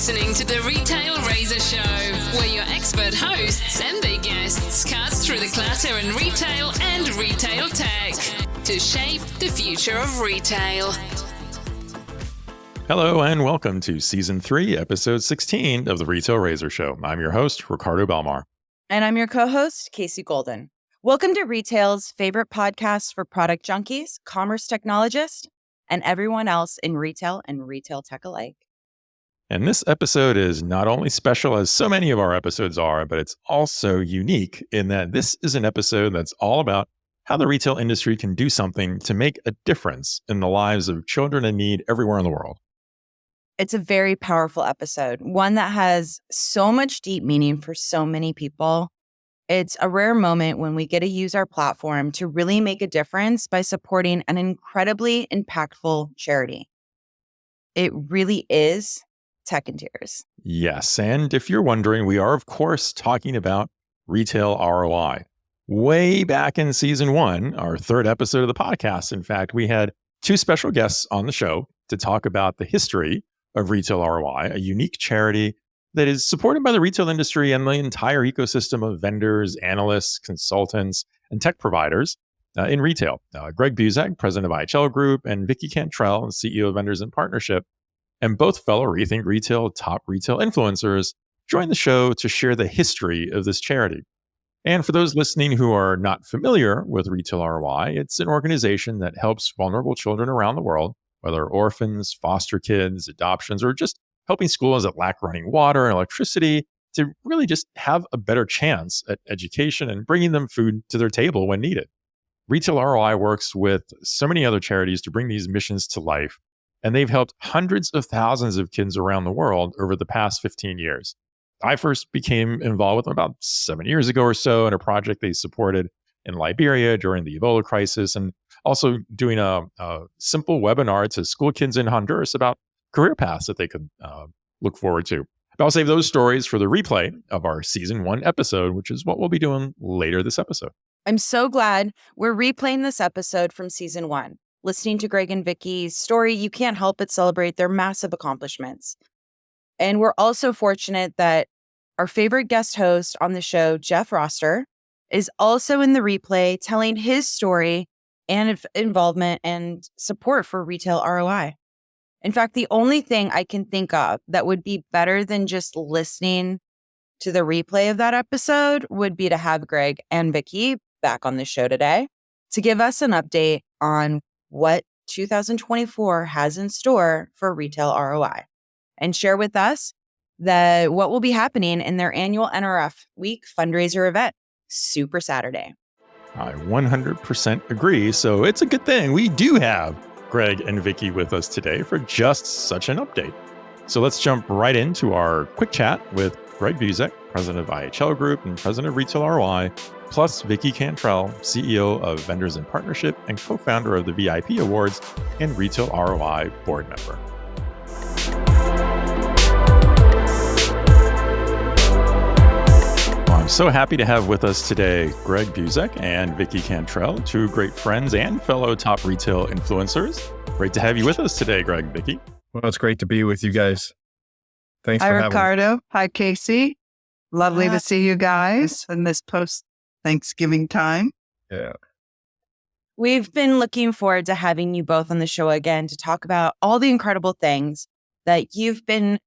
listening to the Retail Razor Show, where your expert hosts and their guests cut through the clutter in retail and retail tech to shape the future of retail. Hello and welcome to Season 3, Episode 16 of the Retail Razor Show. I'm your host, Ricardo Belmar. And I'm your co-host, Casey Golden. Welcome to Retail's favorite podcast for product junkies, commerce technologists, and everyone else in retail and retail tech alike. And this episode is not only special as so many of our episodes are, but it's also unique in that this is an episode that's all about how the retail industry can do something to make a difference in the lives of children in need everywhere in the world. It's a very powerful episode, one that has so much deep meaning for so many people. It's a rare moment when we get to use our platform to really make a difference by supporting an incredibly impactful charity. It really is tech and tears. Yes, and if you're wondering, we are, of course, talking about Retail ROI. Way back in Season 1, our third episode of the podcast, in fact, we had two special guests on the show to talk about the history of Retail ROI, a unique charity that is supported by the retail industry and the entire ecosystem of vendors, analysts, consultants, and tech providers in retail. Greg Buzek, president of IHL Group, and Vicki Cantrell, CEO of Vendors in Partnership, and both fellow Rethink Retail top retail influencers, joined the show to share the history of this charity. And for those listening who are not familiar with Retail ROI, it's an organization that helps vulnerable children around the world, whether orphans, foster kids, adoptions, or just helping schools that lack running water and electricity to really just have a better chance at education and bringing them food to their table when needed. Retail ROI works with so many other charities to bring these missions to life, and they've helped hundreds of thousands of kids around the world over the past 15 years. I first became involved with them about 7 years ago or so in a project they supported in Liberia during the Ebola crisis, and also doing a simple webinar to school kids in Honduras about career paths that they could look forward to. But I'll save those stories for the replay of our Season 1 episode, which is what we'll be doing later this episode. I'm so glad we're replaying this episode from Season 1. Listening to Greg and Vicki's story, you can't help but celebrate their massive accomplishments. And we're also fortunate that our favorite guest host on the show, Jeff Roster, is also in the replay telling his story and involvement and support for Retail ROI. In fact, the only thing I can think of that would be better than just listening to the replay of that episode would be to have Greg and Vicki back on the show today to give us an update on what 2024 has in store for Retail ROI and share with us what will be happening in their annual NRF Week fundraiser event, Super Saturday. I 100% agree. So it's a good thing we do have Greg and Vicki with us today for just such an update. So let's jump right into our quick chat with Greg Buzek, president of IHL Group and president of Retail ROI, plus Vicki Cantrell, CEO of Vendors in Partnership and co-founder of the VIP Awards and Retail ROI board member. I'm so happy to have with us today Greg Buzek and Vicki Cantrell, two great friends and fellow top retail influencers. Great to have you with us today, Greg and Vicki. Well, it's great to be with you guys. Thanks Hi, for having me. Ricardo. Hi, Casey. Lovely to see you guys in this post-Thanksgiving time. Yeah. We've been looking forward to having you both on the show again to talk about all the incredible things that you've been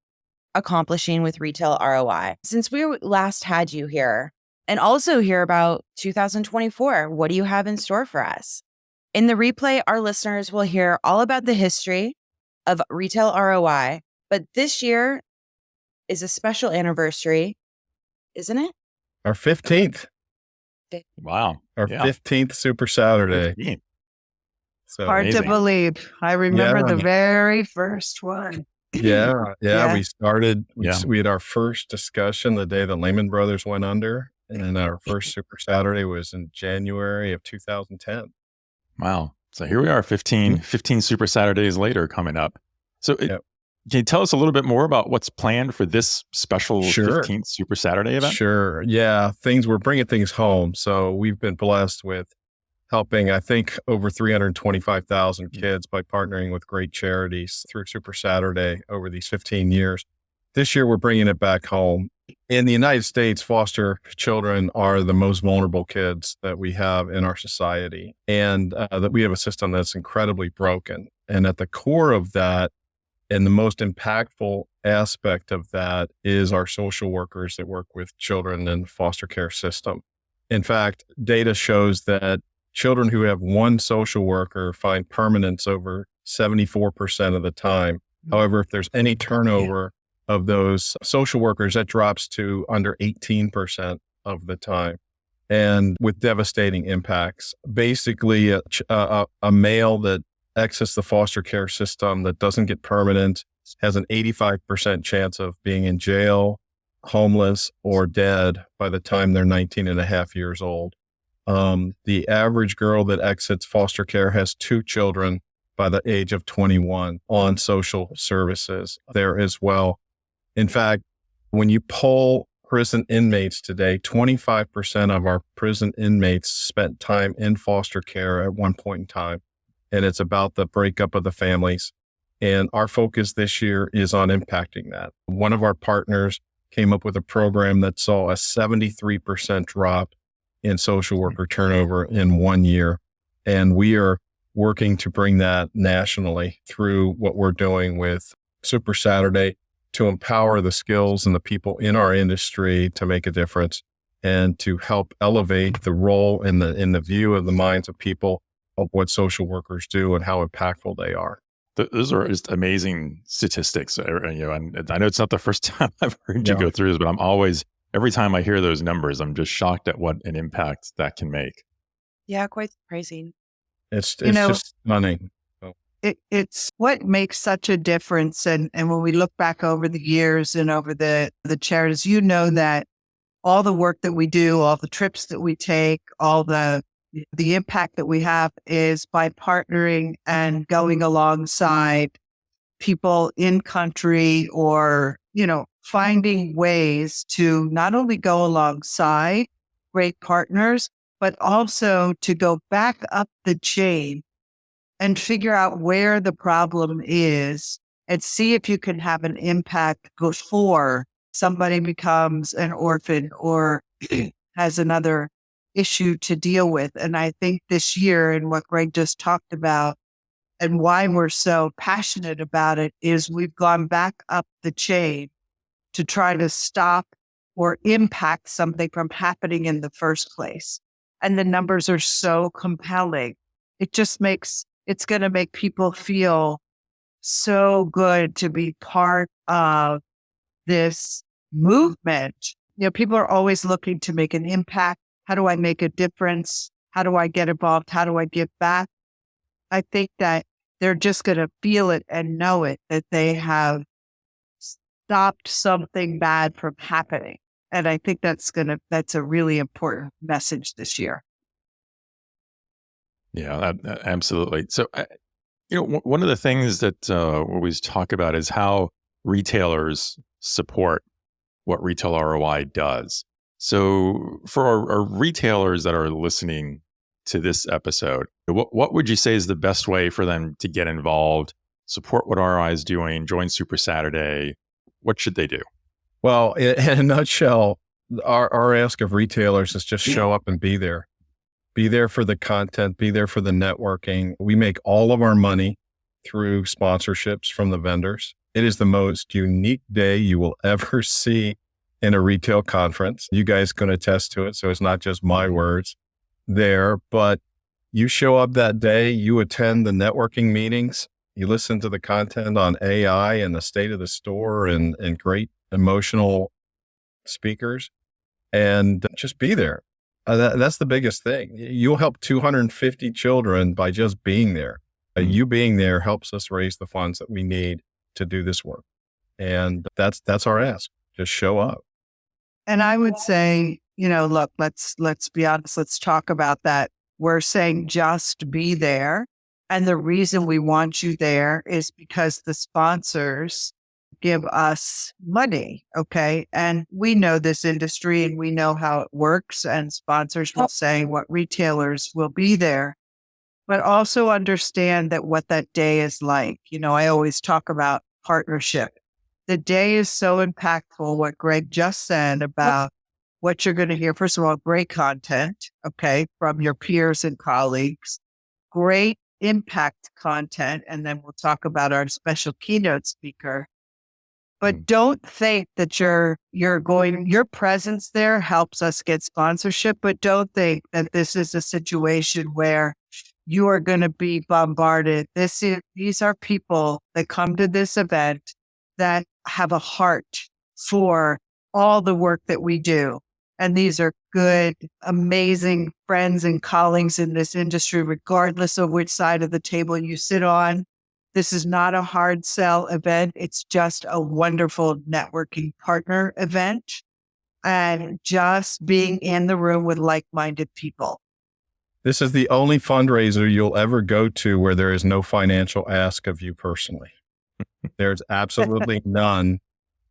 accomplishing with Retail ROI since we last had you here, and also hear about 2024. What do you have in store for us? In the replay, our listeners will hear all about the history of Retail ROI, but this year is a special anniversary, isn't it? Our 15th. Wow. Our 15th Super Saturday. 15. So Hard amazing. to believe. I remember Yeah. the very first one. Yeah. We started, Yeah. we had our first discussion the day that Lehman Brothers went under. And our first Super Saturday was in January of 2010. Wow. So here we are, 15 Super Saturdays later coming up. So Yep. can you tell us a little bit more about what's planned for this special Sure. 15th Super Saturday event? Sure. Yeah. We're bringing things home. So we've been blessed with helping, I think, over 325,000 kids by partnering with great charities through Super Saturday over these 15 years. this year we're bringing it back home. In the United States, foster children are the most vulnerable kids that we have in our society, and that we have a system that's incredibly broken. And at the core of that, and the most impactful aspect of that, is our social workers that work with children in the foster care system. In fact, data shows that children who have one social worker find permanence over 74% of the time. However, if there's any turnover of those social workers, that drops to under 18% of the time, and with devastating impacts. Basically, a male that exits the foster care system that doesn't get permanent has an 85% chance of being in jail, homeless, or dead by the time they're 19 and a half years old. The average girl that exits foster care has 2 children by the age of 21 on social services there as well. In fact, when you poll prison inmates today, 25% of our prison inmates spent time in foster care at one point in time. And it's about the breakup of the families. And our focus this year is on impacting that. One of our partners came up with a program that saw a 73% drop in social worker turnover in 1 year. And we are working to bring that nationally through what we're doing with Super Saturday, to empower the skills and the people in our industry to make a difference, and to help elevate the role in the view of the minds of people of what social workers do and how impactful they are. Those are just amazing statistics. And I know it's not the first time I've heard you go through this, but I'm always, every time I hear those numbers, I'm just shocked at what an impact that can make. Yeah, quite surprising. It's just stunning. It's what makes such a difference. And when we look back over the years and over the charities, that all the work that we do, all the trips that we take, all the impact that we have is by partnering and going alongside people in country, or, finding ways to not only go alongside great partners, but also to go back up the chain and figure out where the problem is and see if you can have an impact before somebody becomes an orphan or has another issue to deal with. And I think this year, and what Greg just talked about and why we're so passionate about it, is we've gone back up the chain to try to stop or impact something from happening in the first place. And the numbers are so compelling. It's going to make people feel so good to be part of this movement. People are always looking to make an impact. How do I make a difference? How do I get involved? How do I give back? I think that they're just going to feel it and know it, that they have stopped something bad from happening. And I think that's a really important message this year. Yeah, absolutely. So, one of the things that we always talk about is how retailers support what Retail ROI does. So for our retailers that are listening to this episode, what would you say is the best way for them to get involved, support what ROI is doing, join Super Saturday? What should they do? Well, in a nutshell, our ask of retailers is just show up and be there. Be there for the content, be there for the networking. We make all of our money through sponsorships from the vendors. It is the most unique day you will ever see in a retail conference. You guys can attest to it, so it's not just my words there, but you show up that day, you attend the networking meetings, you listen to the content on AI and the state of the store and great emotional speakers, and just be there. That's the biggest thing. You'll help 250 children by just being there. You being there helps us raise the funds that we need to do this work. And that's our ask. Just show up. And I would say, look, let's be honest. Let's talk about that. We're saying just be there. And the reason we want you there is because the sponsors give us money. Okay. And we know this industry and we know how it works, and sponsors will say what retailers will be there, but also understand that what that day is like. I always talk about partnership. the day is so impactful. What Greg just said about what you're going to hear. First of all, great content, okay, from your peers and colleagues, great impact content. And then we'll talk about our special keynote speaker. But don't think that your presence there helps us get sponsorship, but don't think that this is a situation where you are going to be bombarded. These are people that come to this event that have a heart for all the work that we do. And these are good, amazing friends and colleagues in this industry, regardless of which side of the table you sit on. This is not a hard sell event. It's just a wonderful networking partner event and just being in the room with like-minded people. This is the only fundraiser you'll ever go to where there is no financial ask of you personally. There's absolutely none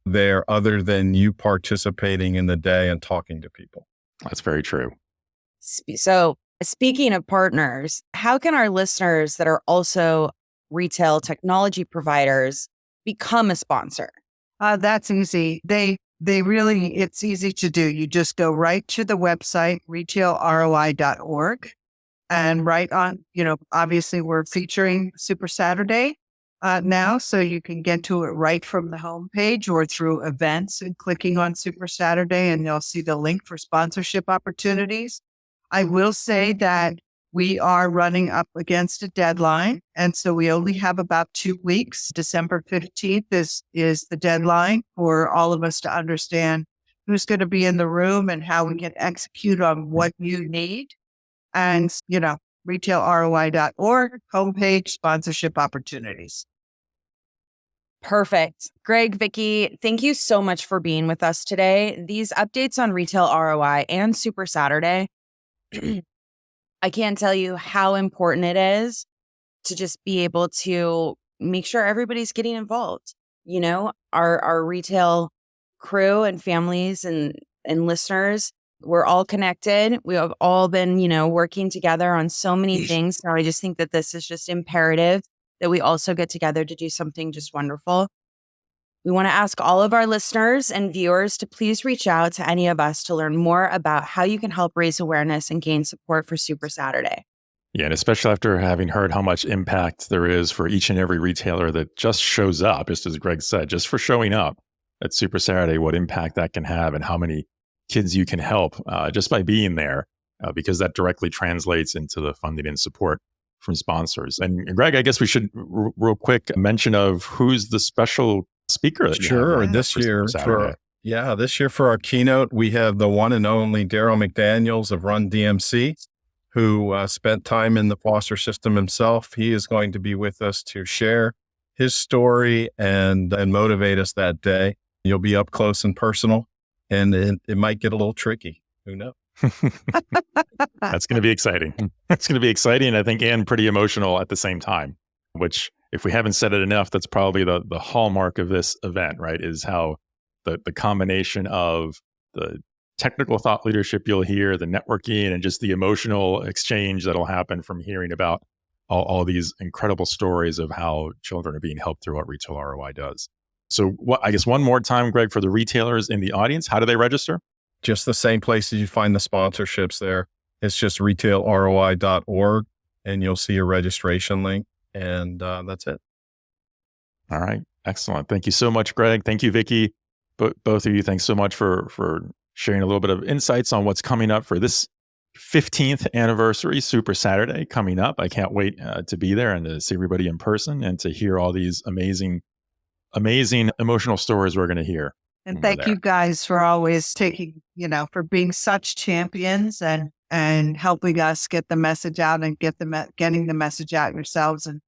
there other than you participating in the day and talking to people. That's very true. So speaking of partners, how can our listeners that are also retail technology providers become a sponsor? That's easy. It's easy to do. You just go right to the website, RetailROI.org, and right on, obviously we're featuring Super Saturday now, so you can get to it right from the homepage or through events and clicking on Super Saturday, and you'll see the link for sponsorship opportunities. I will say that we are running up against a deadline, and so we only have about 2 weeks. December 15th is the deadline for all of us to understand who's going to be in the room and how we can execute on what you need. And, RetailROI.org, homepage, sponsorship opportunities. Perfect. Greg, Vicki, thank you so much for being with us today. These updates on Retail ROI and Super Saturday, I can't tell you how important it is to just be able to make sure everybody's getting involved. Our retail crew and families and listeners, we're all connected. We have all been, working together on so many things. So I just think that this is just imperative that we also get together to do something just wonderful. We want to ask all of our listeners and viewers to please reach out to any of us to learn more about how you can help raise awareness and gain support for Super Saturday. Yeah, and especially after having heard how much impact there is for each and every retailer that just shows up, just as Greg said, just for showing up at Super Saturday, what impact that can have and how many kids you can help just by being there, because that directly translates into the funding and support from sponsors. And Greg, I guess we should real quick mention of who's the special speaker. Sure. This year for our keynote, we have the one and only Daryl McDaniels of Run DMC, who spent time in the foster system himself. He is going to be with us to share his story and motivate us that day. You'll be up close and personal, and it might get a little tricky. Who knows? That's going to be exciting. It's going to be exciting, I think, and pretty emotional at the same time, which, if we haven't said it enough, that's probably the hallmark of this event, right? Is how the combination of the technical thought leadership you'll hear, the networking, and just the emotional exchange that'll happen from hearing about all these incredible stories of how children are being helped through what Retail ROI does. So I guess one more time, Greg, for the retailers in the audience, how do they register? Just the same places you find the sponsorships there. It's just retailroi.org, and you'll see a registration link, and that's it. All right. Excellent. Thank you so much, Greg. Thank you, Vicki. Both of you, thanks so much for sharing a little bit of insights on what's coming up for this 15th anniversary Super Saturday coming up. I can't wait to be there and to see everybody in person and to hear all these amazing emotional stories we're going to hear. And thank you guys for always taking, for being such champions and helping us get the message out and getting the message out yourselves, and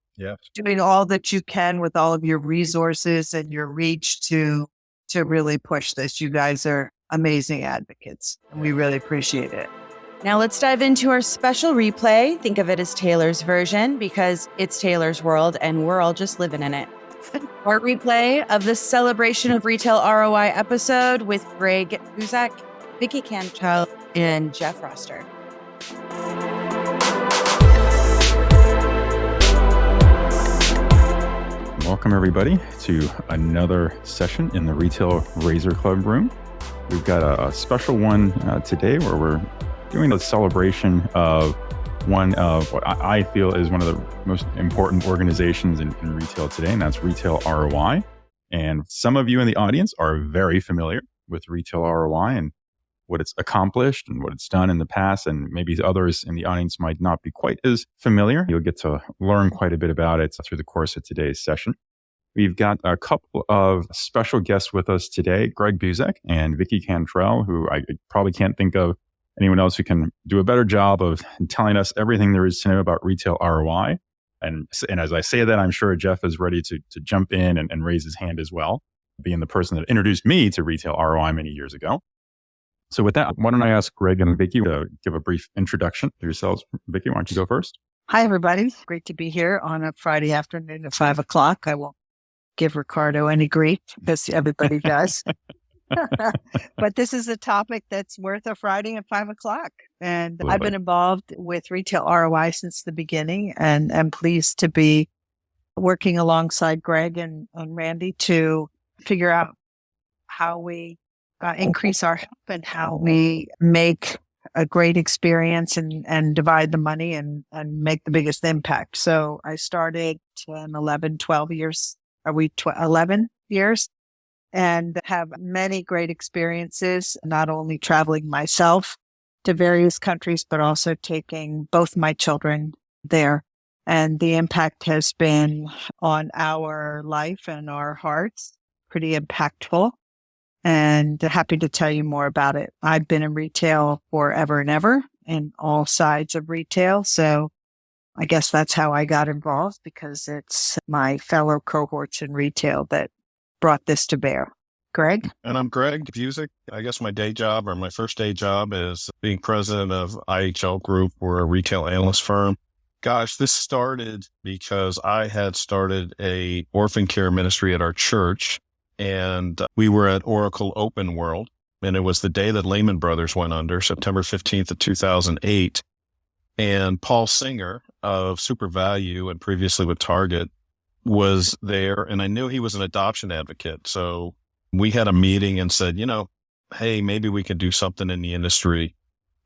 doing all that you can with all of your resources and your reach to really push this. You guys are amazing advocates, and we really appreciate it. Now let's dive into our special replay. Think of it as Taylor's version, because it's Taylor's world and we're all just living in it. Our replay of the celebration of Retail ROI episode with Greg Buzek, Vicki Cantrell, and Jeff Roster. Welcome Welcome, everybody, to another session in the Retail Razor Club room. We've got a special one today where we're doing a celebration of one of what I feel is one of the most important organizations in retail today, and that's Retail ROI. And some of you in the audience are very familiar with Retail ROI and what it's accomplished and what it's done in the past, and maybe others in the audience might not be quite as familiar. You'll get to learn quite a bit about it through the course of today's session. We've got a couple of special guests with us today, Greg Buzek and Vicki Cantrell, who I probably can't think of anyone else who can do a better job of telling us everything there is to know about Retail ROI. And as I say that, I'm sure Jeff is ready to jump in and raise his hand as well, being the person that introduced me to Retail ROI many years ago. So with that, why don't I ask Greg and Vicki to give a brief introduction to yourselves. Vicki, why don't you go first? Hi, everybody. Great to be here on a Friday afternoon at 5 o'clock. I won't give Ricardo any grief because everybody does. But this is a topic that's worth a Friday at 5 o'clock. And I've been involved with Retail ROI since the beginning, and I'm pleased to be working alongside Greg and Randy to figure out how we increase our help and how we make a great experience and divide the money and make the biggest impact. So I started 12 years. Are we 11 years? And have many great experiences, not only traveling myself to various countries, but also taking both my children there. And the impact has been on our life and our hearts pretty impactful. And happy to tell you more about it. I've been in retail forever and ever in all sides of retail. So I guess that's how I got involved, because it's my fellow cohorts in retail that brought this to bear. Greg? And I'm Greg Buzek. I guess my day job, or my first day job, is being president of IHL Group. We're a retail analyst firm. Gosh, this started because I had started a orphan care ministry at our church. And we were at Oracle Open World, and it was the day that Lehman Brothers went under, September 15th of 2008. And Paul Singer of Super Value and previously with Target was there, and I knew he was an adoption advocate. So we had a meeting and said, hey, maybe we could do something in the industry.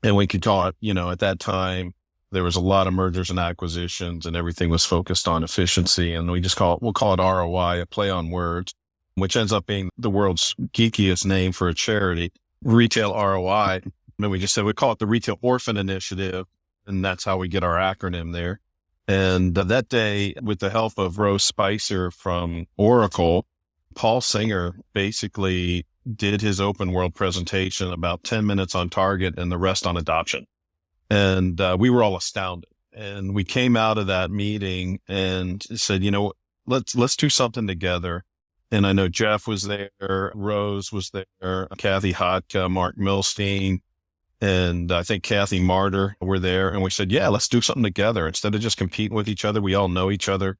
And we could call it, at that time, there was a lot of mergers and acquisitions and everything was focused on efficiency. And we'll call it ROI, a play on words, which ends up being the world's geekiest name for a charity, Retail ROI. And then we just said, we call it the Retail Orphan Initiative. And that's how we get our acronym there. And that day, with the help of Rose Spicer from Oracle, Paul Singer basically did his open world presentation, about 10 minutes on target and the rest on adoption. And we were all astounded. And we came out of that meeting and said, let's do something together. And I know Jeff was there, Rose was there, Kathy Hotka, Mark Milstein, and I think Kathy Martyr were there. And we said, yeah, let's do something together. Instead of just competing with each other, we all know each other.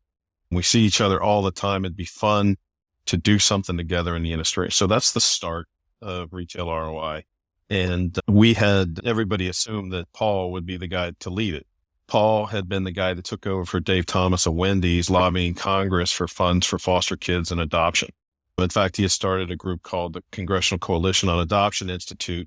We see each other all the time. It'd be fun to do something together in the industry. So that's the start of Retail ROI. And everybody assumed that Paul would be the guy to lead it. Paul had been the guy that took over for Dave Thomas of Wendy's, lobbying Congress for funds for foster kids and adoption. In fact, he had started a group called the Congressional Coalition on Adoption Institute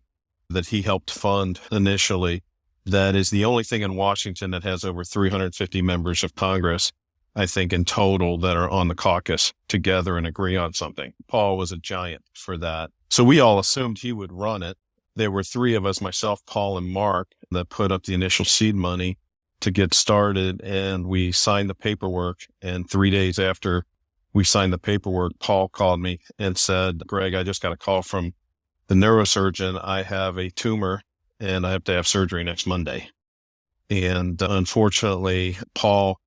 that he helped fund initially. That is the only thing in Washington that has over 350 members of Congress, I think, in total, that are on the caucus together and agree on something. Paul was a giant for that. So we all assumed he would run it. There were three of us, myself, Paul, and Mark, that put up the initial seed money to get started, and we signed the paperwork. And 3 days after we signed the paperwork, Paul called me and said, Greg, I just got a call from the neurosurgeon. I have a tumor and I have to have surgery next Monday. And unfortunately, Paul,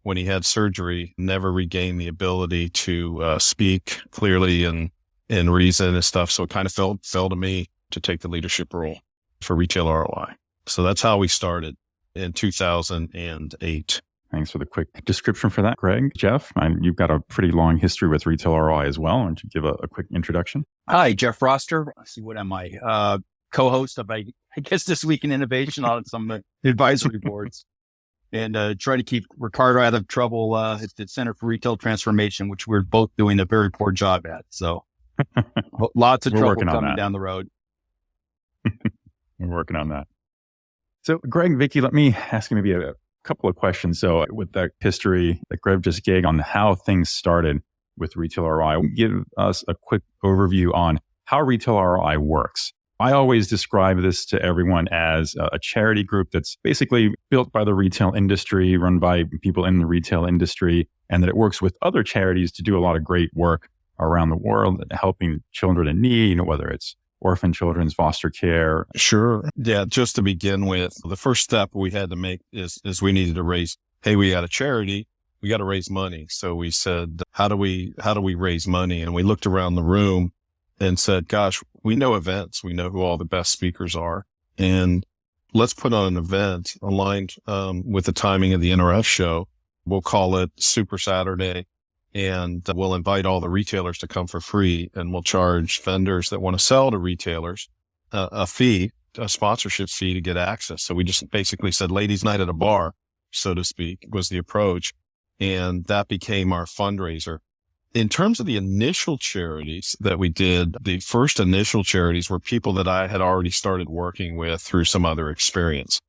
when he had surgery, never regained the ability to speak clearly and reason and stuff. So it kind of fell to me to take the leadership role for Retail ROI. So that's how we started in 2008. Thanks for the quick description for that, Greg. Jeff, you've got a pretty long history with Retail ROI as well. Why don't you give a quick introduction? Hi, Jeff Roster. Let's see, what am I? Co-host of, I guess, This Week in Innovation on some advisory boards. and try to keep Ricardo out of trouble at the Center for Retail Transformation, which we're both doing a very poor job at. So lots of trouble coming down the road. We're working on that. So Greg, Vicki, let me ask you maybe a couple of questions. So with that history that Greg just gave on how things started with Retail ROI, give us a quick overview on how Retail ROI works. I always describe this to everyone as a charity group that's basically built by the retail industry, run by people in the retail industry, and that it works with other charities to do a lot of great work around the world, helping children in need, whether it's orphan children's foster care. Sure. Yeah. Just to begin with, the first step we had to make is we needed to raise, hey, we got a charity, we got to raise money. So we said, how do we raise money? And we looked around the room and said, gosh, we know events. We know who all the best speakers are. And let's put on an event aligned with the timing of the NRF show. We'll call it Super Saturday. And we'll invite all the retailers to come for free, and we'll charge vendors that want to sell to retailers a fee, a sponsorship fee to get access. So we just basically said ladies' night at a bar, so to speak, was the approach. And that became our fundraiser. In terms of the initial charities that we did, the first initial charities were people that I had already started working with through some other experience.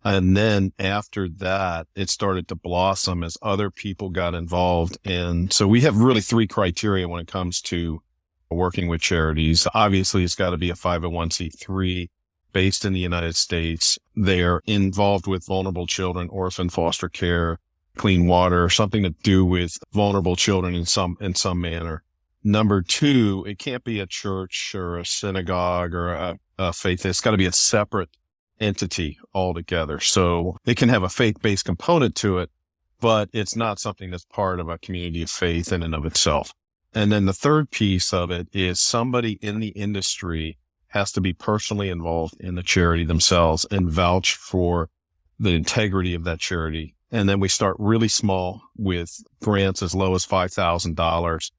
And then after that, it started to blossom as other people got involved. And so we have really three criteria when it comes to working with charities. Obviously, it's got to be a 501c3 based in the United States. They're involved with vulnerable children, orphan foster care, clean water, something to do with vulnerable children in some manner. Number two, it can't be a church or a synagogue or a faith. It's got to be a separate entity altogether. So it can have a faith-based component to it, but it's not something that's part of a community of faith in and of itself. And then the third piece of it is somebody in the industry has to be personally involved in the charity themselves and vouch for the integrity of that charity. And then we start really small with grants as low as $5,000.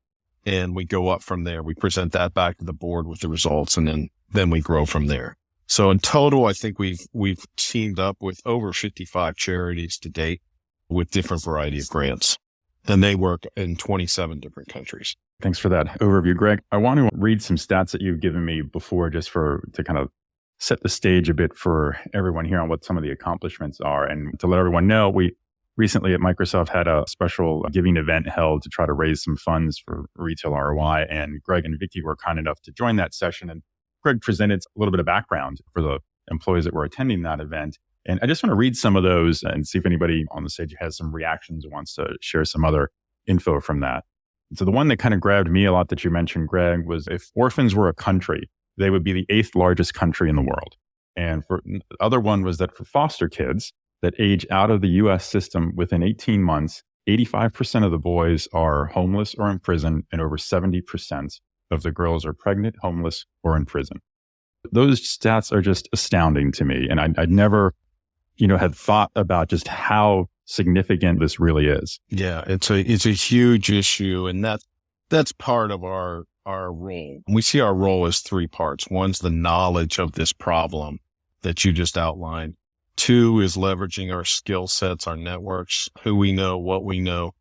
And we go up from there. We present that back to the board with the results, and then we grow from there. So in total, I think we've teamed up with over 55 charities to date with different variety of grants, and they work in 27 different countries. Thanks for that overview, Greg. I want to read some stats that you've given me before, just to kind of set the stage a bit for everyone here on what some of the accomplishments are. And to let everyone know, we recently at Microsoft had a special giving event held to try to raise some funds for Retail ROI, and Greg and Vicki were kind enough to join that session. And Greg presented a little bit of background for the employees that were attending that event. And I just want to read some of those and see if anybody on the stage has some reactions and wants to share some other info from that. And so the one that kind of grabbed me a lot that you mentioned, Greg, was if orphans were a country, they would be the 8th largest country in the world. And the other one was that for foster kids that age out of the U.S. system within 18 months, 85% of the boys are homeless or in prison, and over 70% of the girls are pregnant, homeless, or in prison. Those stats are just astounding to me. And I'd never, had thought about just how significant this really is. Yeah, it's a huge issue. And that's part of our role. We see our role as three parts. One's the knowledge of this problem that you just outlined. Two is leveraging our skill sets, our networks, who we know, what we know,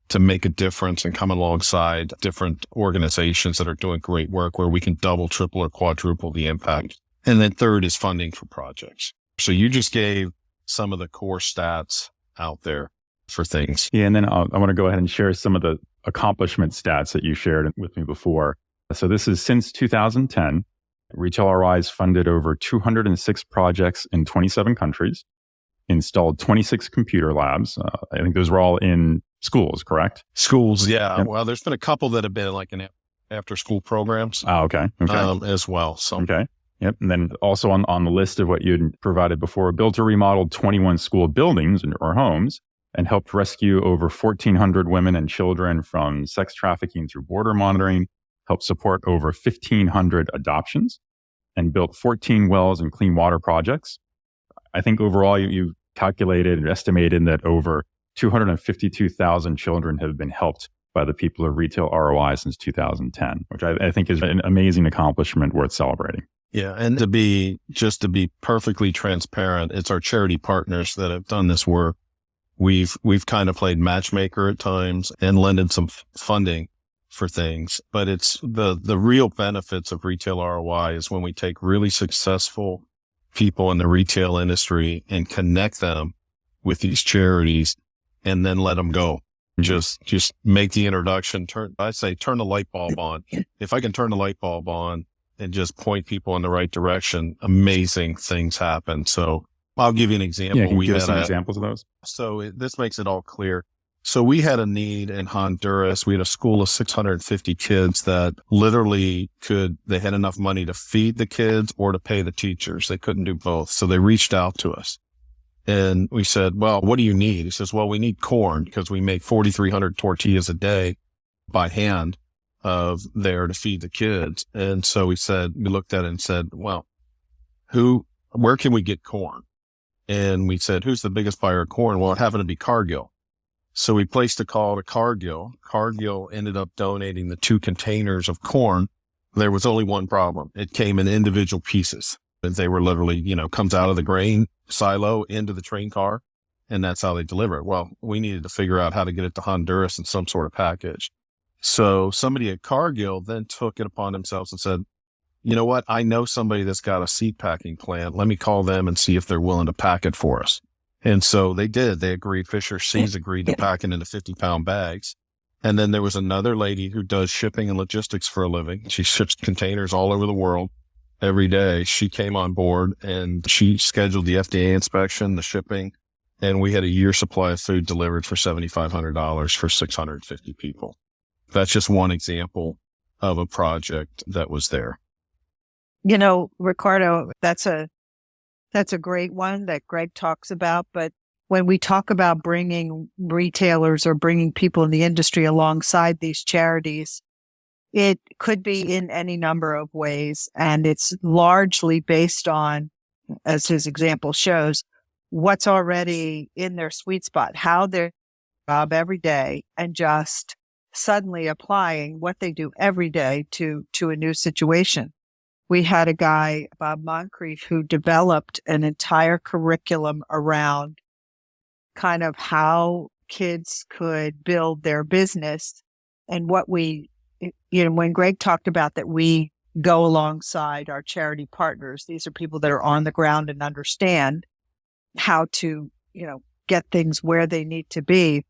to make a difference and come alongside different organizations that are doing great work where we can double, triple, or quadruple the impact. And then third is funding for projects. So you just gave some of the core stats out there for things. Yeah, and then I want to go ahead and share some of the accomplishment stats that you shared with me before. So this is since 2010, Retail ROI has funded over 206 projects in 27 countries, installed 26 computer labs. I think those were all in schools, correct? Schools, yeah. Yep. Well, there's been a couple that have been like in after-school programs. Oh, okay. As well. So. Okay. Yep. And then also on the list of what you had provided before, built or remodeled 21 school buildings or homes and helped rescue over 1,400 women and children from sex trafficking through border monitoring, helped support over 1,500 adoptions, and built 14 wells and clean water projects. I think overall you calculated and estimated that over 252,000 children have been helped by the people of Retail ROI since 2010, which I think is an amazing accomplishment worth celebrating. Yeah. And to be perfectly transparent, it's our charity partners that have done this work. We've kind of played matchmaker at times and lended some funding for things, but it's the real benefits of retail ROI is when we take really successful people in the retail industry and connect them with these charities and then let them go. Just make the introduction. Turn the light bulb on. If I can turn the light bulb on and just point people in the right direction, amazing things happen. So I'll give you an example. Yeah, can you give us some examples of those? So this makes it all clear. So we had a need in Honduras. We had a school of 650 kids that literally they had enough money to feed the kids or to pay the teachers. They couldn't do both. So they reached out to us. And we said, well, what do you need? He says, well, we need corn because we make 4,300 tortillas a day by hand there to feed the kids. And so we looked at it and said, well, where can we get corn? And we said, who's the biggest buyer of corn? Well, it happened to be Cargill. So we placed a call to Cargill. Cargill ended up donating the 2 containers of corn. There was only one problem. It came in individual pieces. They were literally, comes out of the grain silo into the train car, and that's how they deliver it. Well, we needed to figure out how to get it to Honduras in some sort of package. So somebody at Cargill then took it upon themselves and said, you know what? I know somebody that's got a seed packing plant. Let me call them and see if they're willing to pack it for us. And so they did. They agreed. Fisher Seeds agreed to pack it into 50-pound bags. And then there was another lady who does shipping and logistics for a living. She ships containers all over the world every day. She came on board and she scheduled the FDA inspection, the shipping, and we had a year's supply of food delivered for $7,500 for 650 people. That's just one example of a project that was there. Ricardo, that's a great one that Greg talks about. But when we talk about bringing retailers or bringing people in the industry alongside these charities, it could be in any number of ways. And it's largely based on, as his example shows, what's already in their sweet spot, how they're job every day, and just suddenly applying what they do every day to a new situation. We had a guy, Bob Moncrief, who developed an entire curriculum around kind of how kids could build their business. And what when Greg talked about that we go alongside our charity partners, these are people that are on the ground and understand how to, get things where they need to be.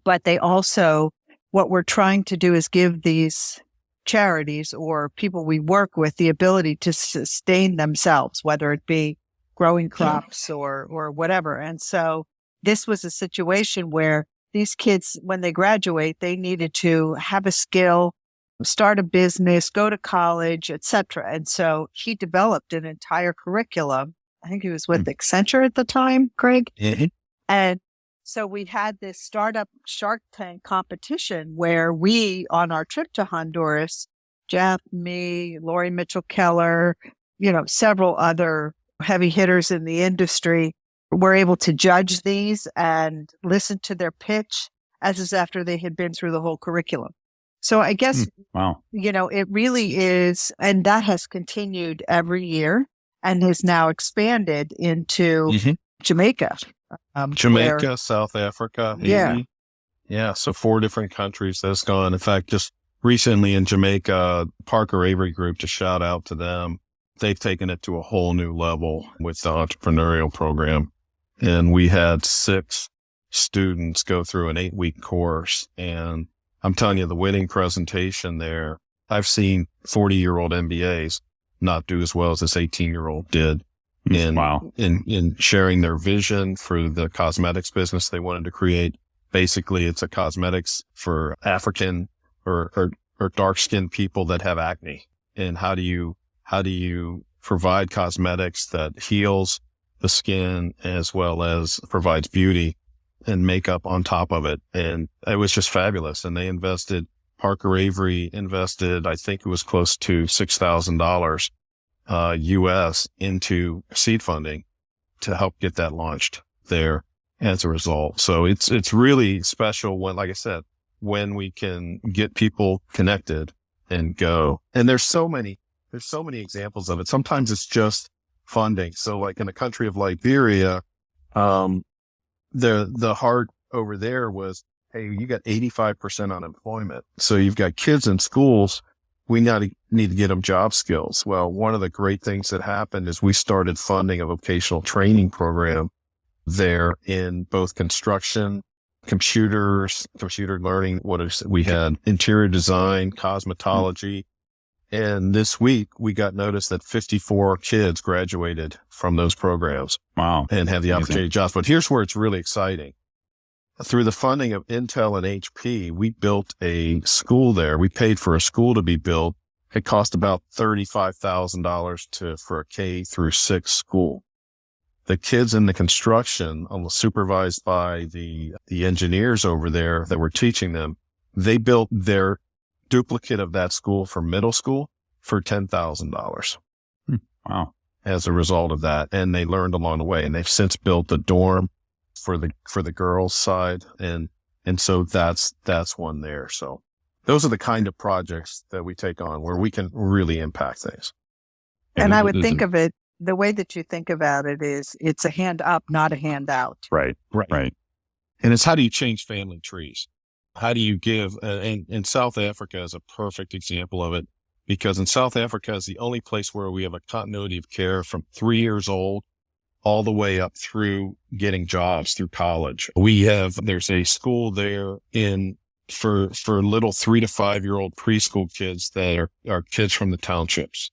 But they also, what we're trying to do is give these charities or people we work with the ability to sustain themselves, whether it be growing crops or whatever. And so this was a situation where these kids, when they graduate, they needed to have a skill, start a business, go to college, etc. And so he developed an entire curriculum. I think he was with Accenture at the time, Greg. Mm-hmm. And so we had this startup Shark Tank competition where we, on our trip to Honduras, Jeff, me, Lori Mitchell-Keller, several other heavy hitters in the industry were able to judge these and listen to their pitch as is after they had been through the whole curriculum. So I guess, wow, it really is, and that has continued every year and has now expanded into Jamaica. Jamaica, South Africa, Haiti. Yeah. So 4 different countries that's gone. In fact, just recently in Jamaica, Parker Avery Group, to shout out to them. They've taken it to a whole new level with the entrepreneurial program. And we had 6 students go through an 8-week course. And I'm telling you, the winning presentation there, I've seen 40-year-old MBAs not do as well as this 18-year-old did. In sharing their vision for the cosmetics business they wanted to create. Basically, it's a cosmetics for African or dark-skinned people that have acne. And how do you provide cosmetics that heals the skin as well as provides beauty and makeup on top of it? And it was just fabulous. And Parker Avery invested, I think it was close to $6,000 US into seed funding to help get that launched there as a result. So it's really special when, like I said, when we can get people connected and go. And there's so many examples of it. Sometimes it's just funding. So like in the country of Liberia, the heart over there was, hey, you got 85% unemployment. So you've got kids in schools. We need to get them job skills. Well, one of the great things that happened is we started funding a vocational training program there in both construction, computer learning. We had interior design, cosmetology. And this week we got notice that 54 kids graduated from those programs. Wow. And have the opportunity to jobs. But here's where it's really exciting. Through the funding of Intel and HP, we built a school there. We paid for a school to be built. It cost about $35,000 for a K through 6 school. The kids in the construction, supervised by the engineers over there that were teaching them, they built their duplicate of that school for middle school for $10,000. Wow. As a result of that. And they learned along the way. And they've since built a dorm for the girls' side. And so that's one there. So those are the kind of projects that we take on where we can really impact things. And I would think of it, the way that you think about it is it's a hand up, not a hand out. Right. And it's how do you change family trees? How do you give, and South Africa is a perfect example of it, because in South Africa is the only place where we have a continuity of care from 3 years old all the way up through getting jobs through college. There's a school there for little 3 to 5 year old preschool kids that are kids from the townships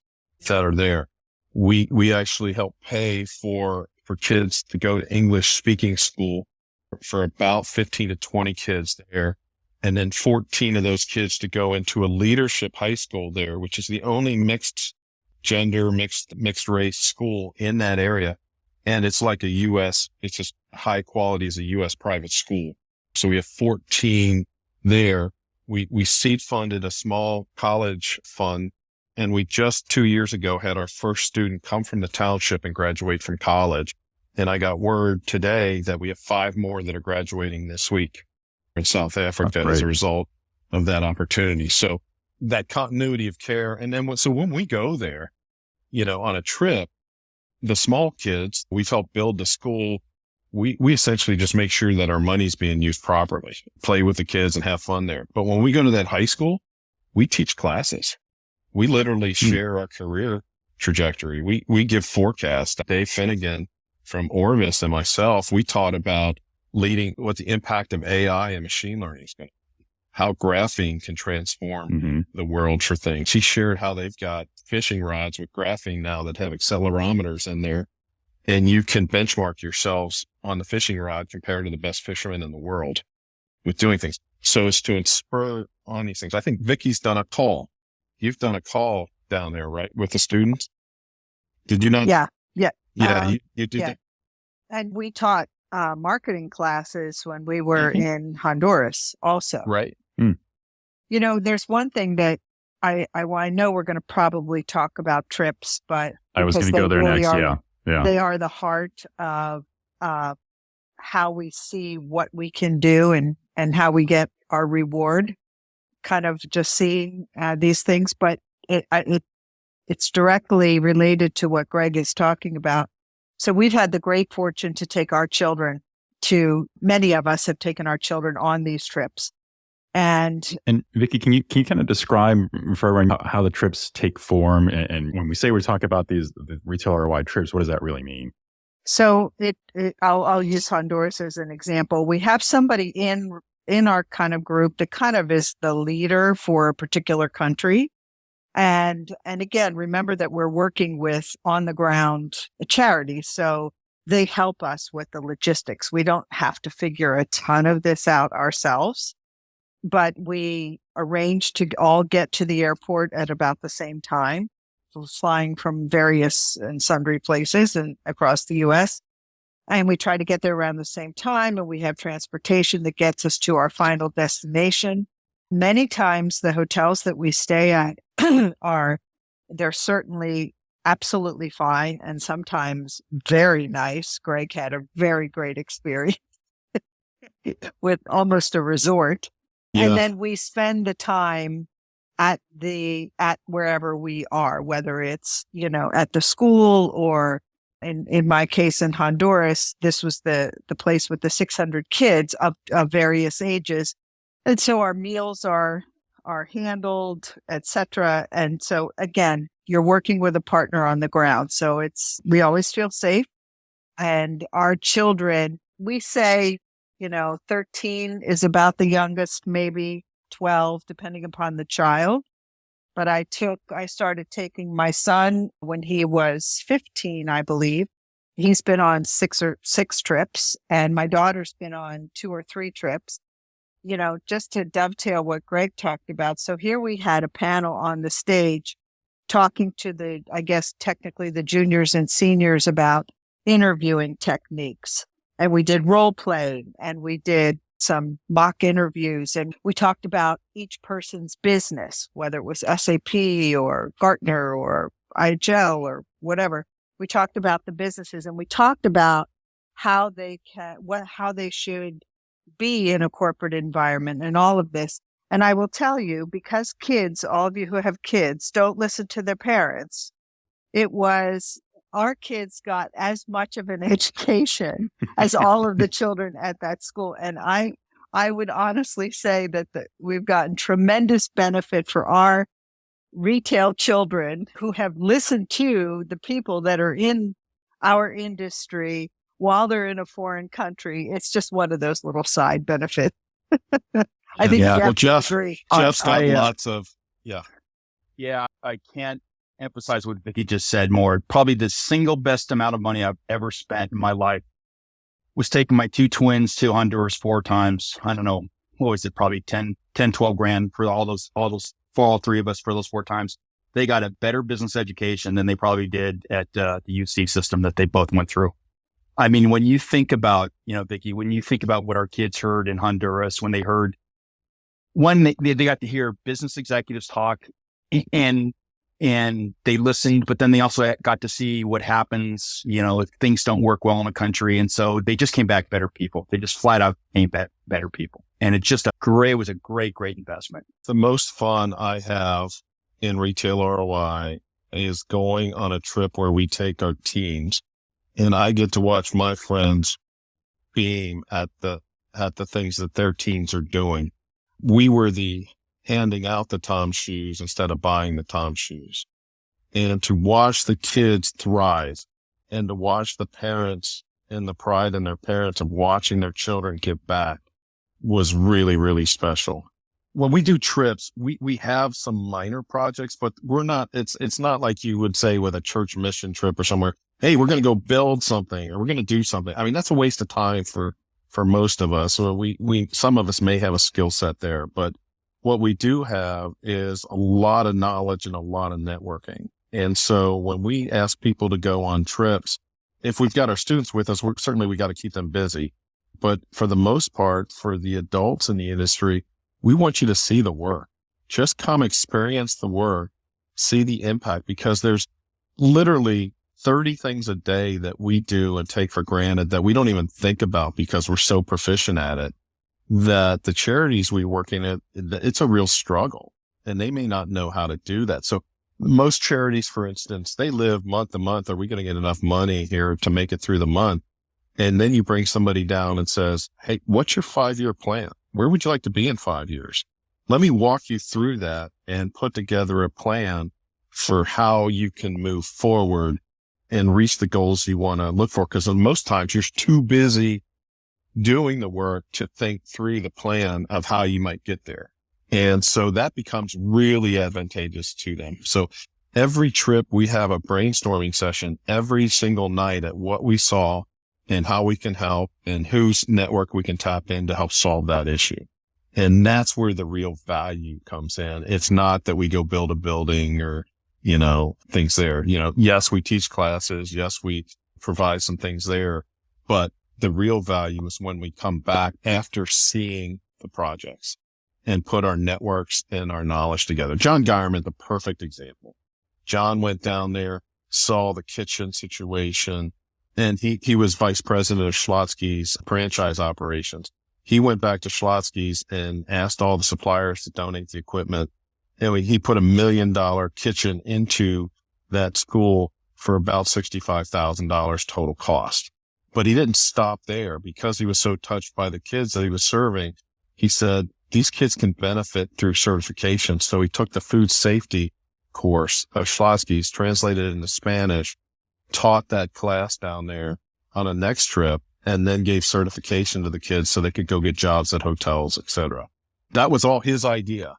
that are there. We actually help pay for kids to go to English speaking school for about 15 to 20 kids there. And then 14 of those kids to go into a leadership high school there, which is the only mixed gender, mixed race school in that area. And it's like it's just high quality as a U.S. private school. So we have 14 there. We seed funded a small college fund. And we just 2 years ago had our first student come from the township and graduate from college. And I got word today that we have 5 more that are graduating this week in South Africa as a result of that opportunity. So that continuity of care. And then when we go there, on a trip, the small kids, we've helped build the school. We essentially just make sure that our money's being used properly, play with the kids and have fun there. But when we go to that high school, we teach classes. We literally share our career trajectory. We give forecasts. Dave Finnegan from Orvis and myself, we taught about what the impact of AI and machine learning is going to be, how graphene can transform the world for things. He shared how they've got fishing rods with graphene now that have accelerometers in there, and you can benchmark yourselves on the fishing rod compared to the best fishermen in the world with doing things. So it's to spur on these things. I think Vicki's done a call. You've done a call down there, right? With the students? Did you not? Yeah. You did. Yeah. And we taught marketing classes when we were in Honduras also. Right. There's one thing that I know we're going to probably talk about trips, but I was going to go there next. Yeah. They are the heart of how we see what we can do and how we get our reward, kind of just seeing these things. But it's directly related to what Greg is talking about. So we've had the great fortune to take our children many of us have taken our children on these trips. And Vicki, can you kind of describe for everyone how the trips take form? And when we say we're talking about the Retail ROI trips, what does that really mean? So I'll use Honduras as an example. We have somebody in our kind of group that kind of is the leader for a particular country. And again, remember that we're working with on the ground charities. So they help us with the logistics. We don't have to figure a ton of this out ourselves, but we arrange to all get to the airport at about the same time, flying from various and sundry places and across the U.S. And we try to get there around the same time, and we have transportation that gets us to our final destination. Many times the hotels that we stay at they're certainly absolutely fine and sometimes very nice. Greg had a very great experience with almost a resort. Yeah. And then we spend the time at wherever we are, whether it's, at the school or in my case in Honduras, this was the place with the 600 kids of various ages. And so our meals are handled, etc. And so again, you're working with a partner on the ground. So we always feel safe. And our children, we say, 13 is about the youngest, maybe 12, depending upon the child. But I started taking my son when he was 15, I believe. He's been on six trips, and my daughter's been on 2 or 3 trips, just to dovetail what Greg talked about. So here we had a panel on the stage talking to technically the juniors and seniors about interviewing techniques. And we did role playing, and we did some mock interviews, and we talked about each person's business, whether it was SAP or Gartner or IHL or whatever. We talked about the businesses, and we talked about how they should be in a corporate environment and all of this. And I will tell you, because kids, all of you who have kids, don't listen to their parents, our kids got as much of an education as all of the children at that school. And I would honestly say that we've gotten tremendous benefit for our retail children who have listened to the people that are in our industry while they're in a foreign country. It's just one of those little side benefits. I think Jeff's got lots of, Yeah, I can't emphasize what Vicki just said more. Probably the single best amount of money I've ever spent in my life was taking my 2 twins to Honduras 4 times. I don't know, what was it? Probably 10, 12 grand for for all 3 of us for those 4 times. They got a better business education than they probably did at the UC system that they both went through. I mean, when you think about, Vicki, when you think about what our kids heard in Honduras, when they heard, they got to hear business executives talk and they listened, but then they also got to see what happens, if things don't work well in a country. And so they just came back better people. They just flat out came back better people. And it was a great, great investment. The most fun I have in Retail ROI is going on a trip where we take our teams, and I get to watch my friends beam at the things that their teams are doing. We were handing out the Tom shoes instead of buying the Tom shoes. And to watch the kids thrive and to watch the parents and the pride in their parents of watching their children give back was really, really special. When we do trips, we have some minor projects, but it's not like you would say with a church mission trip or somewhere, hey, we're going to go build something or we're going to do something. I mean, that's a waste of time for most of us. So some of us may have a skill set there, but what we do have is a lot of knowledge and a lot of networking. And so when we ask people to go on trips, if we've got our students with us, we got to keep them busy. But for the most part, for the adults in the industry, we want you to see the work. Just come experience the work, see the impact, because there's literally 30 things a day that we do and take for granted that we don't even think about because we're so proficient at it, that the charities we work in, it's a real struggle, and they may not know how to do that. So most charities, for instance, they live month to month. Are we going to get enough money here to make it through the month? And then you bring somebody down and says, hey, what's your 5-year plan? Where would you like to be in 5 years? Let me walk you through that and put together a plan for how you can move forward and reach the goals you want to look for. Because most times you're too busy doing the work to think through the plan of how you might get there. And so that becomes really advantageous to them. So every trip we have a brainstorming session every single night at what we saw and how we can help and whose network we can tap in to help solve that issue. And that's where the real value comes in. It's not that we go build a building or, things there. Yes, we teach classes. Yes, we provide some things there, but the real value is when we come back after seeing the projects and put our networks and our knowledge together. John Geierman, the perfect example. John went down there, saw the kitchen situation, and he was vice president of Schlotzsky's franchise operations. He went back to Schlotzsky's and asked all the suppliers to donate the equipment. And he put $1 million kitchen into that school for about $65,000 total cost. But he didn't stop there because he was so touched by the kids that he was serving. He said, these kids can benefit through certification. So he took the food safety course of Schlotsky's, translated it into Spanish, taught that class down there on a next trip, and then gave certification to the kids so they could go get jobs at hotels, etc. That was all his idea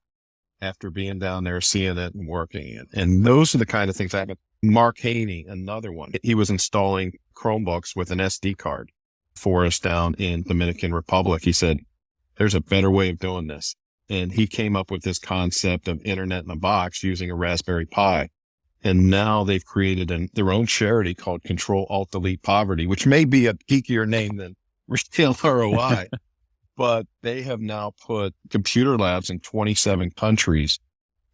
after being down there, seeing it and working it. And those are the kind of things that happen. Mark Haney, another one. He was installing Chromebooks with an SD card for us down in Dominican Republic. He said, there's a better way of doing this. And he came up with this concept of internet in a box using a Raspberry Pi. And now they've created their own charity called Control Alt Delete Poverty, which may be a geekier name than Retail ROI, but they have now put computer labs in 27 countries.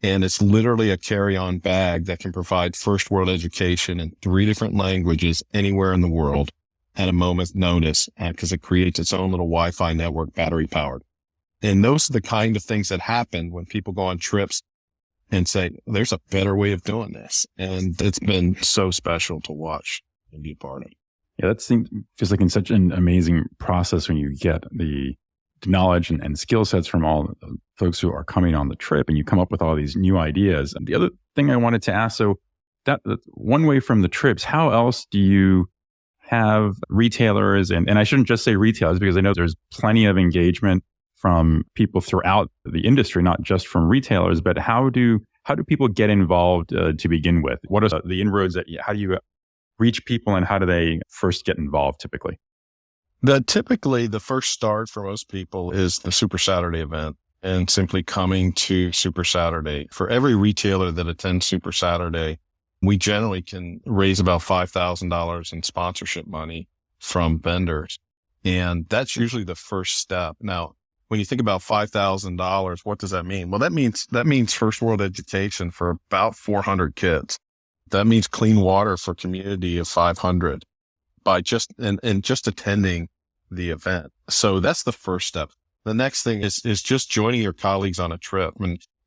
And it's literally a carry-on bag that can provide first world education in 3 different languages anywhere in the world at a moment's notice, because it creates its own little Wi-Fi network, battery powered. And those are the kind of things that happen when people go on trips and say, there's a better way of doing this. And it's been so special to watch and be part of. Yeah, that seems just like in such an amazing process when you get the knowledge and skill sets from all the folks who are coming on the trip and you come up with all these new ideas. And the other thing I wanted to ask, so that one way from the trips, how else do you have retailers, and I shouldn't just say retailers because I know there's plenty of engagement from people throughout the industry, not just from retailers, but how do people get involved to begin with? What are the inroads how do you reach people and how do they first get involved typically? Typically, the first start for most people is the Super Saturday event and simply coming to Super Saturday. For every retailer that attends Super Saturday, we generally can raise about $5,000 in sponsorship money from vendors. And that's usually the first step. Now, when you think about $5,000, what does that mean? Well, that means first world education for about 400 kids. That means clean water for a community of 500. By just attending the event. So that's the first step. The next thing is just joining your colleagues on a trip.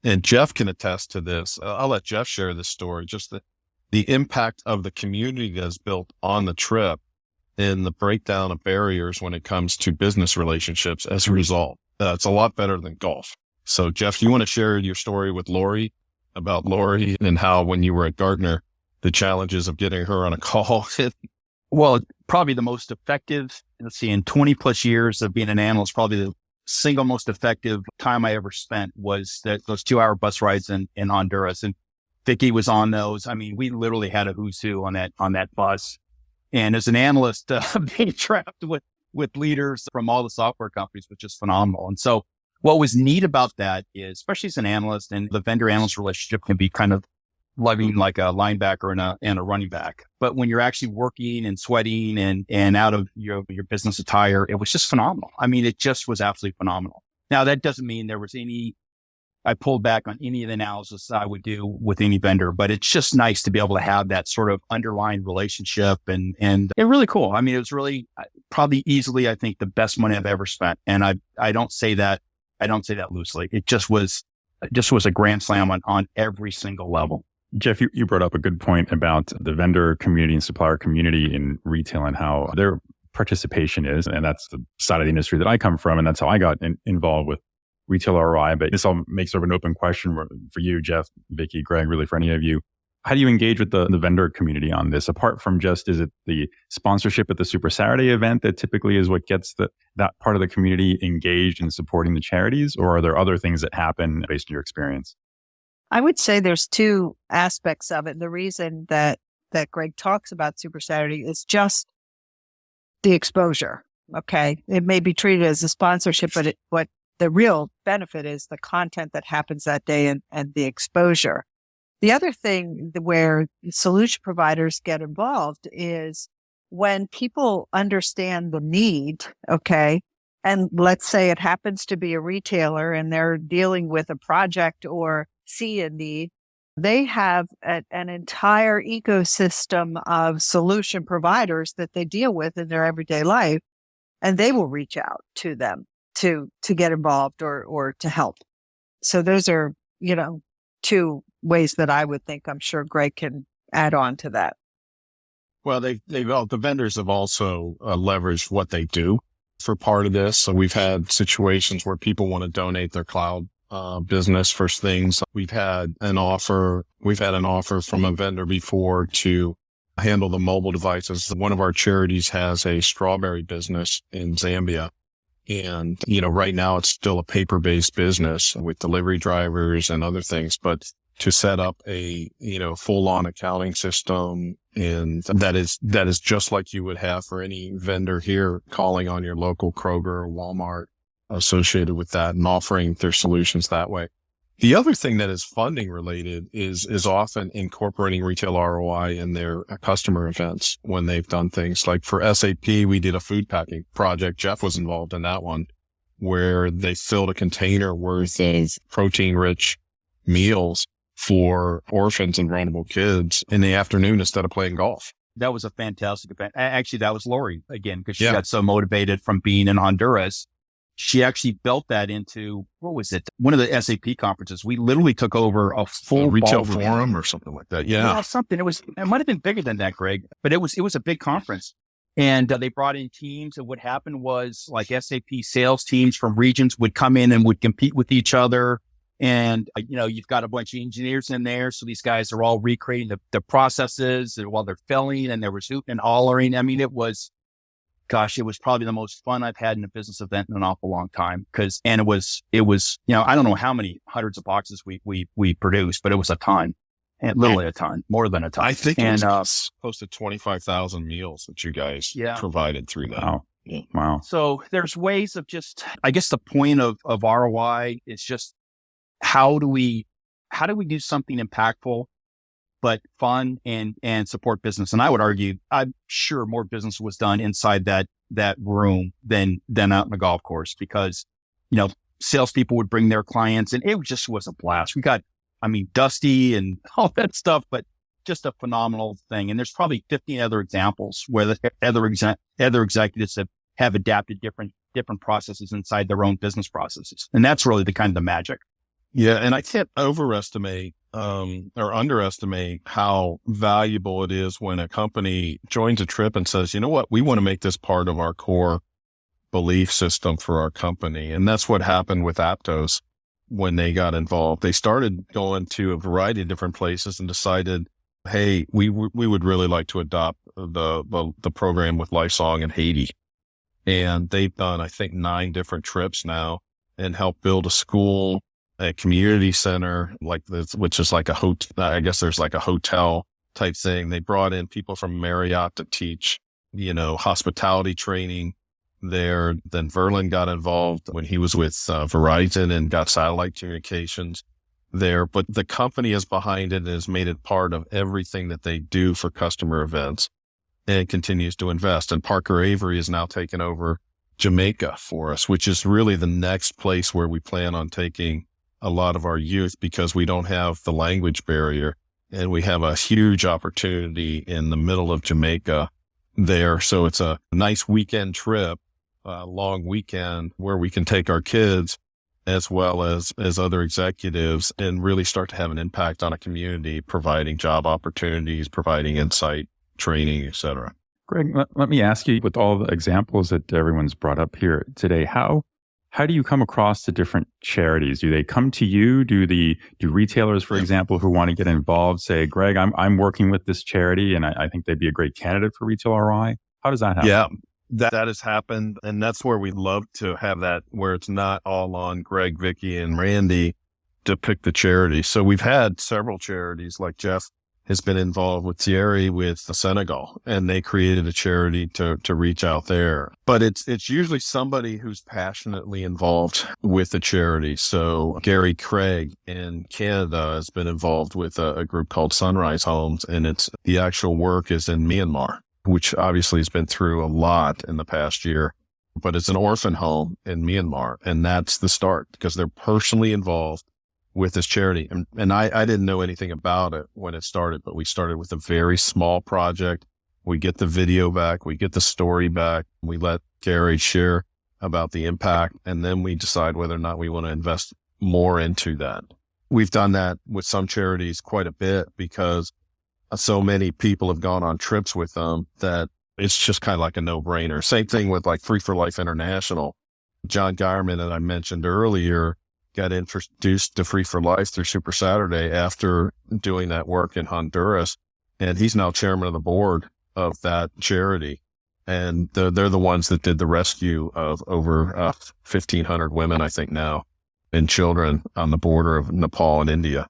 And Jeff can attest to this. I'll let Jeff share this story, just the impact of the community that's built on the trip and the breakdown of barriers when it comes to business relationships as a result. It's a lot better than golf. So Jeff, you want to share your story with Lori about Lori and how when you were at Gartner, the challenges of getting her on a call? Well, probably the most effective, in 20 plus years of being an analyst, probably the single most effective time I ever spent was those 2-hour bus rides in Honduras. And Vicki was on those. I mean, we literally had a who's who on that bus. And as an analyst, being trapped with leaders from all the software companies was just phenomenal. And so what was neat about that is, especially as an analyst, and the vendor analyst relationship can be kind of loving like a linebacker and a running back. But when you're actually working and sweating and out of your business attire, it was just phenomenal. I mean, it just was absolutely phenomenal. Now, that doesn't mean I pulled back on any of the analysis I would do with any vendor, but it's just nice to be able to have that sort of underlying relationship and it's really cool. I mean, it was really probably easily, I think, the best money I've ever spent. And I don't say that loosely. It just was a grand slam on every single level. Jeff, you brought up a good point about the vendor community and supplier community in retail and how their participation is. And that's the side of the industry that I come from. And that's how I got involved with Retail ROI. But this all makes sort of an open question for you, Jeff, Vicki, Greg, really for any of you. How do you engage with the vendor community on this? Apart from just, is it the sponsorship at the Super Saturday event that typically is what gets that part of the community engaged in supporting the charities? Or are there other things that happen based on your experience? I would say there's 2 aspects of it. The reason that Greg talks about Super Saturday is just the exposure. Okay. It may be treated as a sponsorship, but what the real benefit is the content that happens that day and the exposure. The other thing where solution providers get involved is when people understand the need, okay, and let's say it happens to be a retailer and they're dealing with a project or see a need, they have an entire ecosystem of solution providers that they deal with in their everyday life, and they will reach out to them to get involved or to help. So those are, 2 ways that I would think. I'm sure Greg can add on to that. Well, the vendors have also leveraged what they do for part of this. So we've had situations where people want to donate their cloud business for things. We've had an offer from a vendor before to handle the mobile devices. One of our charities has a strawberry business in Zambia. And, right now it's still a paper-based business with delivery drivers and other things, but to set up a, full-on accounting system, and that is just like you would have for any vendor here calling on your local Kroger or Walmart associated with that and offering their solutions that way. The other thing that is funding related is often incorporating retail ROI in their customer events when they've done things like for SAP, we did a food packing project. Jeff was involved in that one where they filled a container worth of protein rich meals for orphans and vulnerable kids in the afternoon instead of playing golf. That was a fantastic event. Actually, that was Lori again, because she got so motivated from being in Honduras. She actually built that into, what was it? One of the SAP conferences. We literally took over a full retail ballroom. forum or something like that. Yeah, something. It might have been bigger than that, Greg, but it was a big conference. And they brought in teams. And what happened was like SAP sales teams from regions would come in and would compete with each other. And, you've got a bunch of engineers in there. So these guys are all recreating the processes while they're filling, and there was hooting and hollering. I mean, it was probably the most fun I've had in a business event in an awful long time. And it was, I don't know how many hundreds of boxes we produced, but it was a ton, and literally a ton, more than a ton. I think it was close to 25,000 meals that you guys provided through that. Wow. Yeah. Wow. So there's ways of I guess the point of ROI is just, how do we do something impactful, but fun and support business? And I would argue, I'm sure more business was done inside that room than out in the golf course, because, salespeople would bring their clients and it just was a blast. We got, Dusty and all that stuff, but just a phenomenal thing. And there's probably 15 other examples where the other executives have adapted different processes inside their own business processes. And that's really the kind of the magic. Yeah. And I can't overestimate or underestimate how valuable it is when a company joins a trip and says, you know what, we want to make this part of our core belief system for our company. And that's what happened with Aptos when they got involved. They started going to a variety of different places and decided, hey, we would really like to adopt the program with Lifesong in Haiti. And they've done, I think, 9 different trips now and helped build a school, a community center like this, which is like a hotel. I guess there's like a hotel type thing. They brought in people from Marriott to teach, hospitality training there. Then Verlin got involved when he was with Verizon and got satellite communications there. But the company is behind it and has made it part of everything that they do for customer events and continues to invest. And Parker Avery is now taking over Jamaica for us, which is really the next place where we plan on taking a lot of our youth, because we don't have the language barrier and we have a huge opportunity in the middle of Jamaica there. So it's a nice weekend trip, a long weekend where we can take our kids as well as other executives and really start to have an impact on a community, providing job opportunities, providing insight, training, et cetera. Greg, let me ask you, with all the examples that everyone's brought up here today, how do you come across the different charities? Do they come to you? Do retailers, for example, who want to get involved say, Greg, I'm working with this charity and I think they'd be a great candidate for Retail ROI? How does that happen? Yeah, that has happened. And that's where we love to have that, where it's not all on Greg, Vicki, and Randy to pick the charity. So we've had several charities, like Jeff has been involved with Thierry with Senegal, and they created a charity to reach out there. But it's usually somebody who's passionately involved with the charity. So Gary Craig in Canada has been involved with a group called Sunrise Homes, and the actual work is in Myanmar, which obviously has been through a lot in the past year. But it's an orphan home in Myanmar, and that's the start, because they're personally involved with this charity. And I didn't know anything about it when it started, but we started with a very small project. We get the video back, we get the story back, we let Gary share about the impact, and then we decide whether or not we want to invest more into that. We've done that with some charities quite a bit because so many people have gone on trips with them that it's just kind of like a no-brainer. Same thing with like Free for Life International. John Geierman that I mentioned earlier got introduced to Free for Life through Super Saturday after doing that work in Honduras. And he's now chairman of the board of that charity. And they're the ones that did the rescue of over 1,500 women, I think now, and children on the border of Nepal and India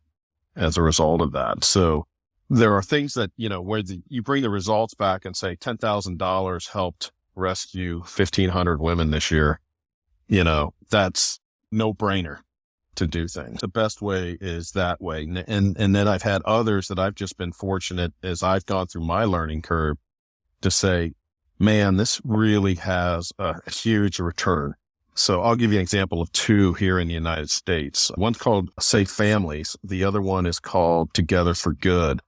as a result of that. So there are things that, where you bring the results back and say $10,000 helped rescue 1,500 women this year. That's no brainer to do things. The best way is that way. And then I've had others that I've just been fortunate as I've gone through my learning curve to say, man, this really has a huge return. So I'll give you an example of two here in the United States. One's called Safe Families. The other one is called Together for Good.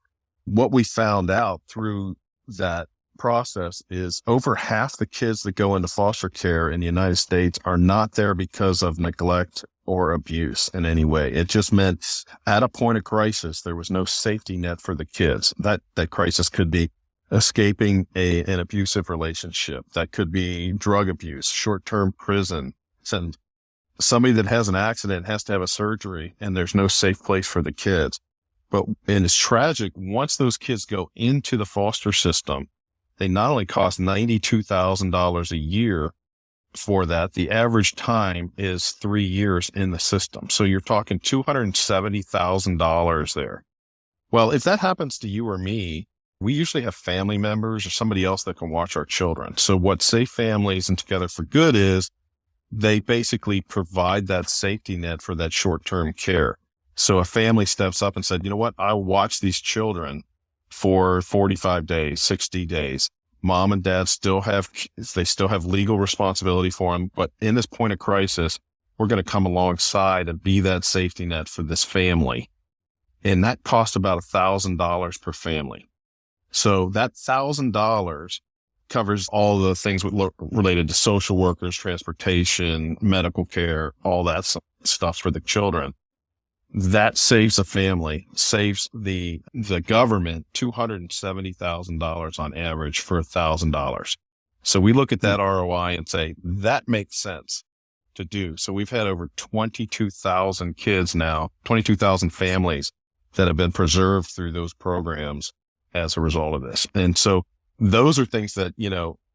What we found out through that process is over half the kids that go into foster care in the United States are not there because of neglect or abuse in any way. It just meant at a point of crisis, there was no safety net for the kids. That crisis could be escaping an abusive relationship. That could be drug abuse, short-term prison. And somebody that has an accident has to have a surgery and there's no safe place for the kids. And it's tragic. Once those kids go into the foster system, they not only cost $92,000 a year for that, the average time is 3 years in the system. So you're talking $270,000 there. Well, if that happens to you or me, we usually have family members or somebody else that can watch our children. So what Safe Families and Together for Good is, they basically provide that safety net for that short-term care. So a family steps up and said, you know what, I'll watch these children for 45 days, 60 days. Mom and dad still have legal responsibility for them. But in this point of crisis, we're going to come alongside and be that safety net for this family. And that costs about $1,000 per family. So that $1,000 covers all the things related to social workers, transportation, medical care, all that stuff for the children. That saves a family, saves the government $270,000 on average for $1,000. So we look at that ROI and say, that makes sense to do. So we've had over 22,000 kids now, 22,000 families that have been preserved through those programs as a result of this. And so those are things that,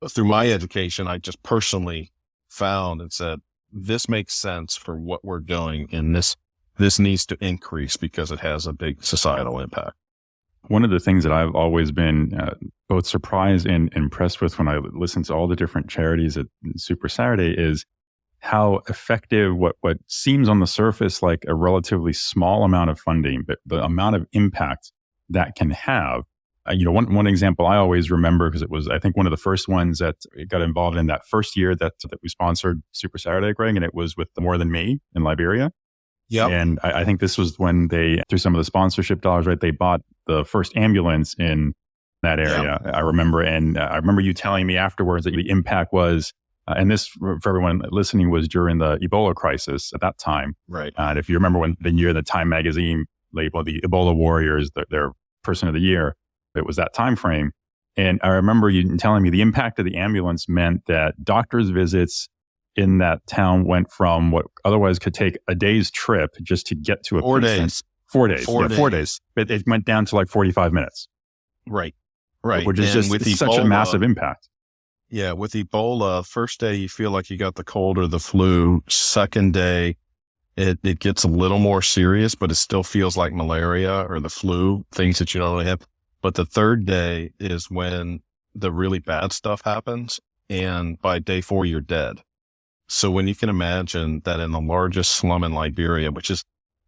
through my education, I just personally found and said, this makes sense for what we're doing. And this needs to increase because it has a big societal impact. One of the things that I've always been both surprised and impressed with when I listen to all the different charities at Super Saturday is how effective what seems on the surface like a relatively small amount of funding, but the amount of impact that can have. One example I always remember, because it was, I think, one of the first ones that got involved in that first year that we sponsored Super Saturday, Greg, and it was with the More Than Me in Liberia. Yeah. And I think this was when they, through some of the sponsorship dollars, right, they bought the first ambulance in that area. Yep. I remember you telling me afterwards that the impact was, and this for everyone listening was during the Ebola crisis at that time. Right. And if you remember when the year the Time magazine labeled the Ebola warriors their person of the year, it was that time frame. And I remember you telling me the impact of the ambulance meant that doctors' visits in that town went from what otherwise could take a day's trip just to get to a 4 days. 4 days. 4 days. But it went down to like 45 minutes. Right. Which is just such a massive impact. Yeah. With Ebola, first day you feel like you got the cold or the flu. Second day, it gets a little more serious, but it still feels like malaria or the flu, things that you don't really have. But the third day is when the really bad stuff happens. And by day 4, you're dead. So when you can imagine that in the largest slum in Liberia, which is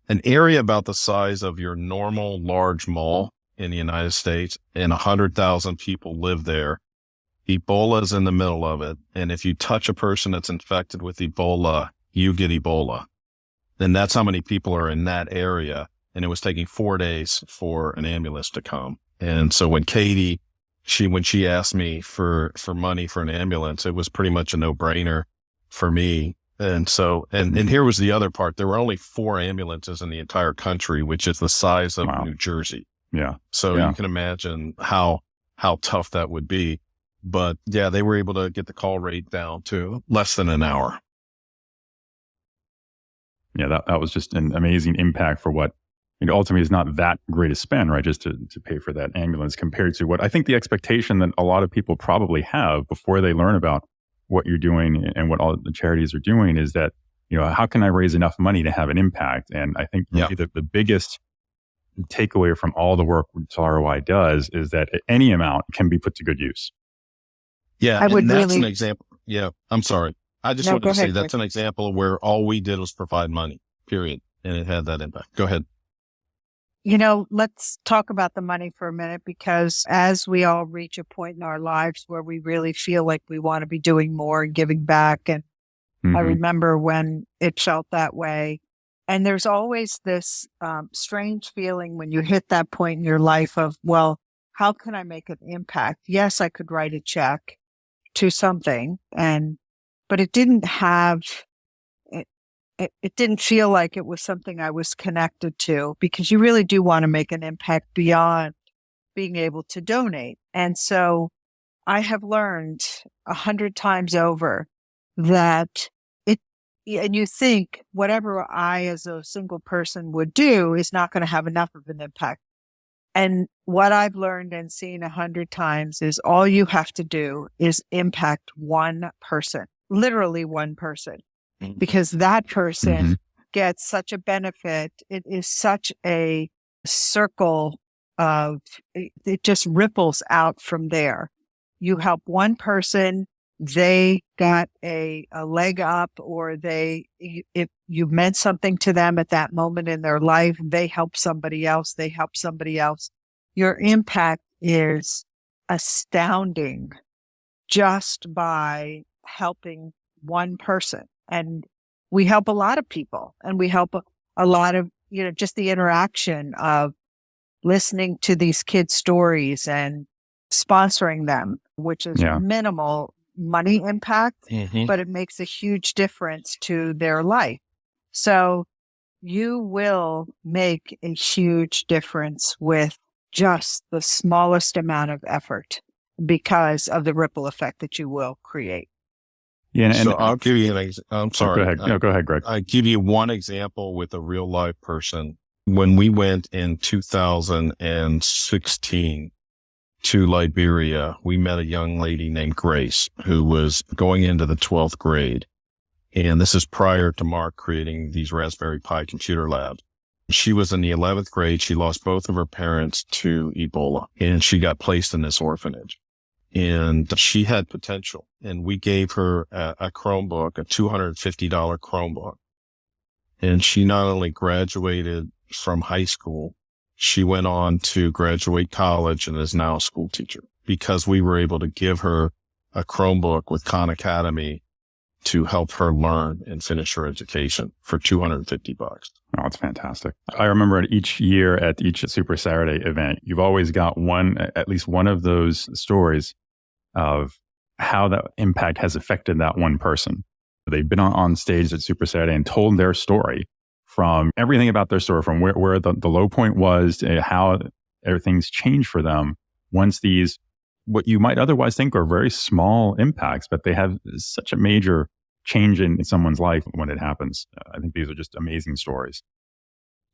an area about the size of your normal large mall in the United States, and 100,000 people live there, Ebola is in the middle of it. And if you touch a person that's infected with Ebola, you get Ebola. And that's how many people are in that area. And it was taking 4 days for an ambulance to come. And so when Katie, when she asked me for money for an ambulance, it was pretty much a no-brainer for me. And so, and here was the other part. There were only 4 ambulances in the entire country, which is the size of New Jersey. Yeah. So Yeah. you can imagine how tough that would be. But yeah, they were able to get the call rate down to less than an hour. Yeah, that was just an amazing impact for what ultimately is not that great a spend, right? Just to pay for that ambulance compared to what I think the expectation that a lot of people probably have before they learn about what you're doing and what all the charities are doing is that, how can I raise enough money to have an impact? And I think maybe the biggest takeaway from all the work RetailROI does is that any amount can be put to good use. Yeah, I would that's an really- example. Yeah, I'm sorry. I just No, wanted go to say ahead, that's an example where all we did was provide money, period. And it had that impact. Go ahead. Let's talk about the money for a minute, because as we all reach a point in our lives where we really feel like we want to be doing more and giving back. And I remember when it felt that way. And there's always this strange feeling when you hit that point in your life of, well, how can I make an impact? Yes, I could write a check to something, but it didn't have, it didn't feel like it was something I was connected to, because you really do want to make an impact beyond being able to donate. And so I have learned 100 times over that and you think whatever I as a single person would do is not going to have enough of an impact. And what I've learned and seen 100 times is all you have to do is impact one person, literally one person, because that person gets such a benefit. It is such a circle it just ripples out from there. You help one person, they got a leg up, or if you meant something to them at that moment in their life, they help somebody else, Your impact is astounding just by helping one person. And we help a lot of people, and we help a lot of, just the interaction of listening to these kids' stories and sponsoring them, which is minimal money impact, but it makes a huge difference to their life. So you will make a huge difference with just the smallest amount of effort because of the ripple effect that you will create. Yeah, so I'll give you I'm sorry. Go ahead. Go ahead, Greg. I give you one example with a real life person. When we went in 2016 to Liberia, we met a young lady named Grace who was going into the 12th grade. And this is prior to Mark creating these Raspberry Pi computer labs. She was in the 11th grade. She lost both of her parents to Ebola, and she got placed in this orphanage. And she had potential. And we gave her a Chromebook, a $250 Chromebook. And she not only graduated from high school, she went on to graduate college and is now a school teacher because we were able to give her a Chromebook with Khan Academy to help her learn and finish her education for $250. Oh, it's fantastic. I remember each year at each Super Saturday event, you've always got at least one of those stories of how that impact has affected that one person. They've been on stage at Super Saturday and told their story, from everything about their story, from where the low point was to how everything's changed for them once these, what you might otherwise think are very small impacts, but they have such a major change in someone's life when it happens. I think these are just amazing stories.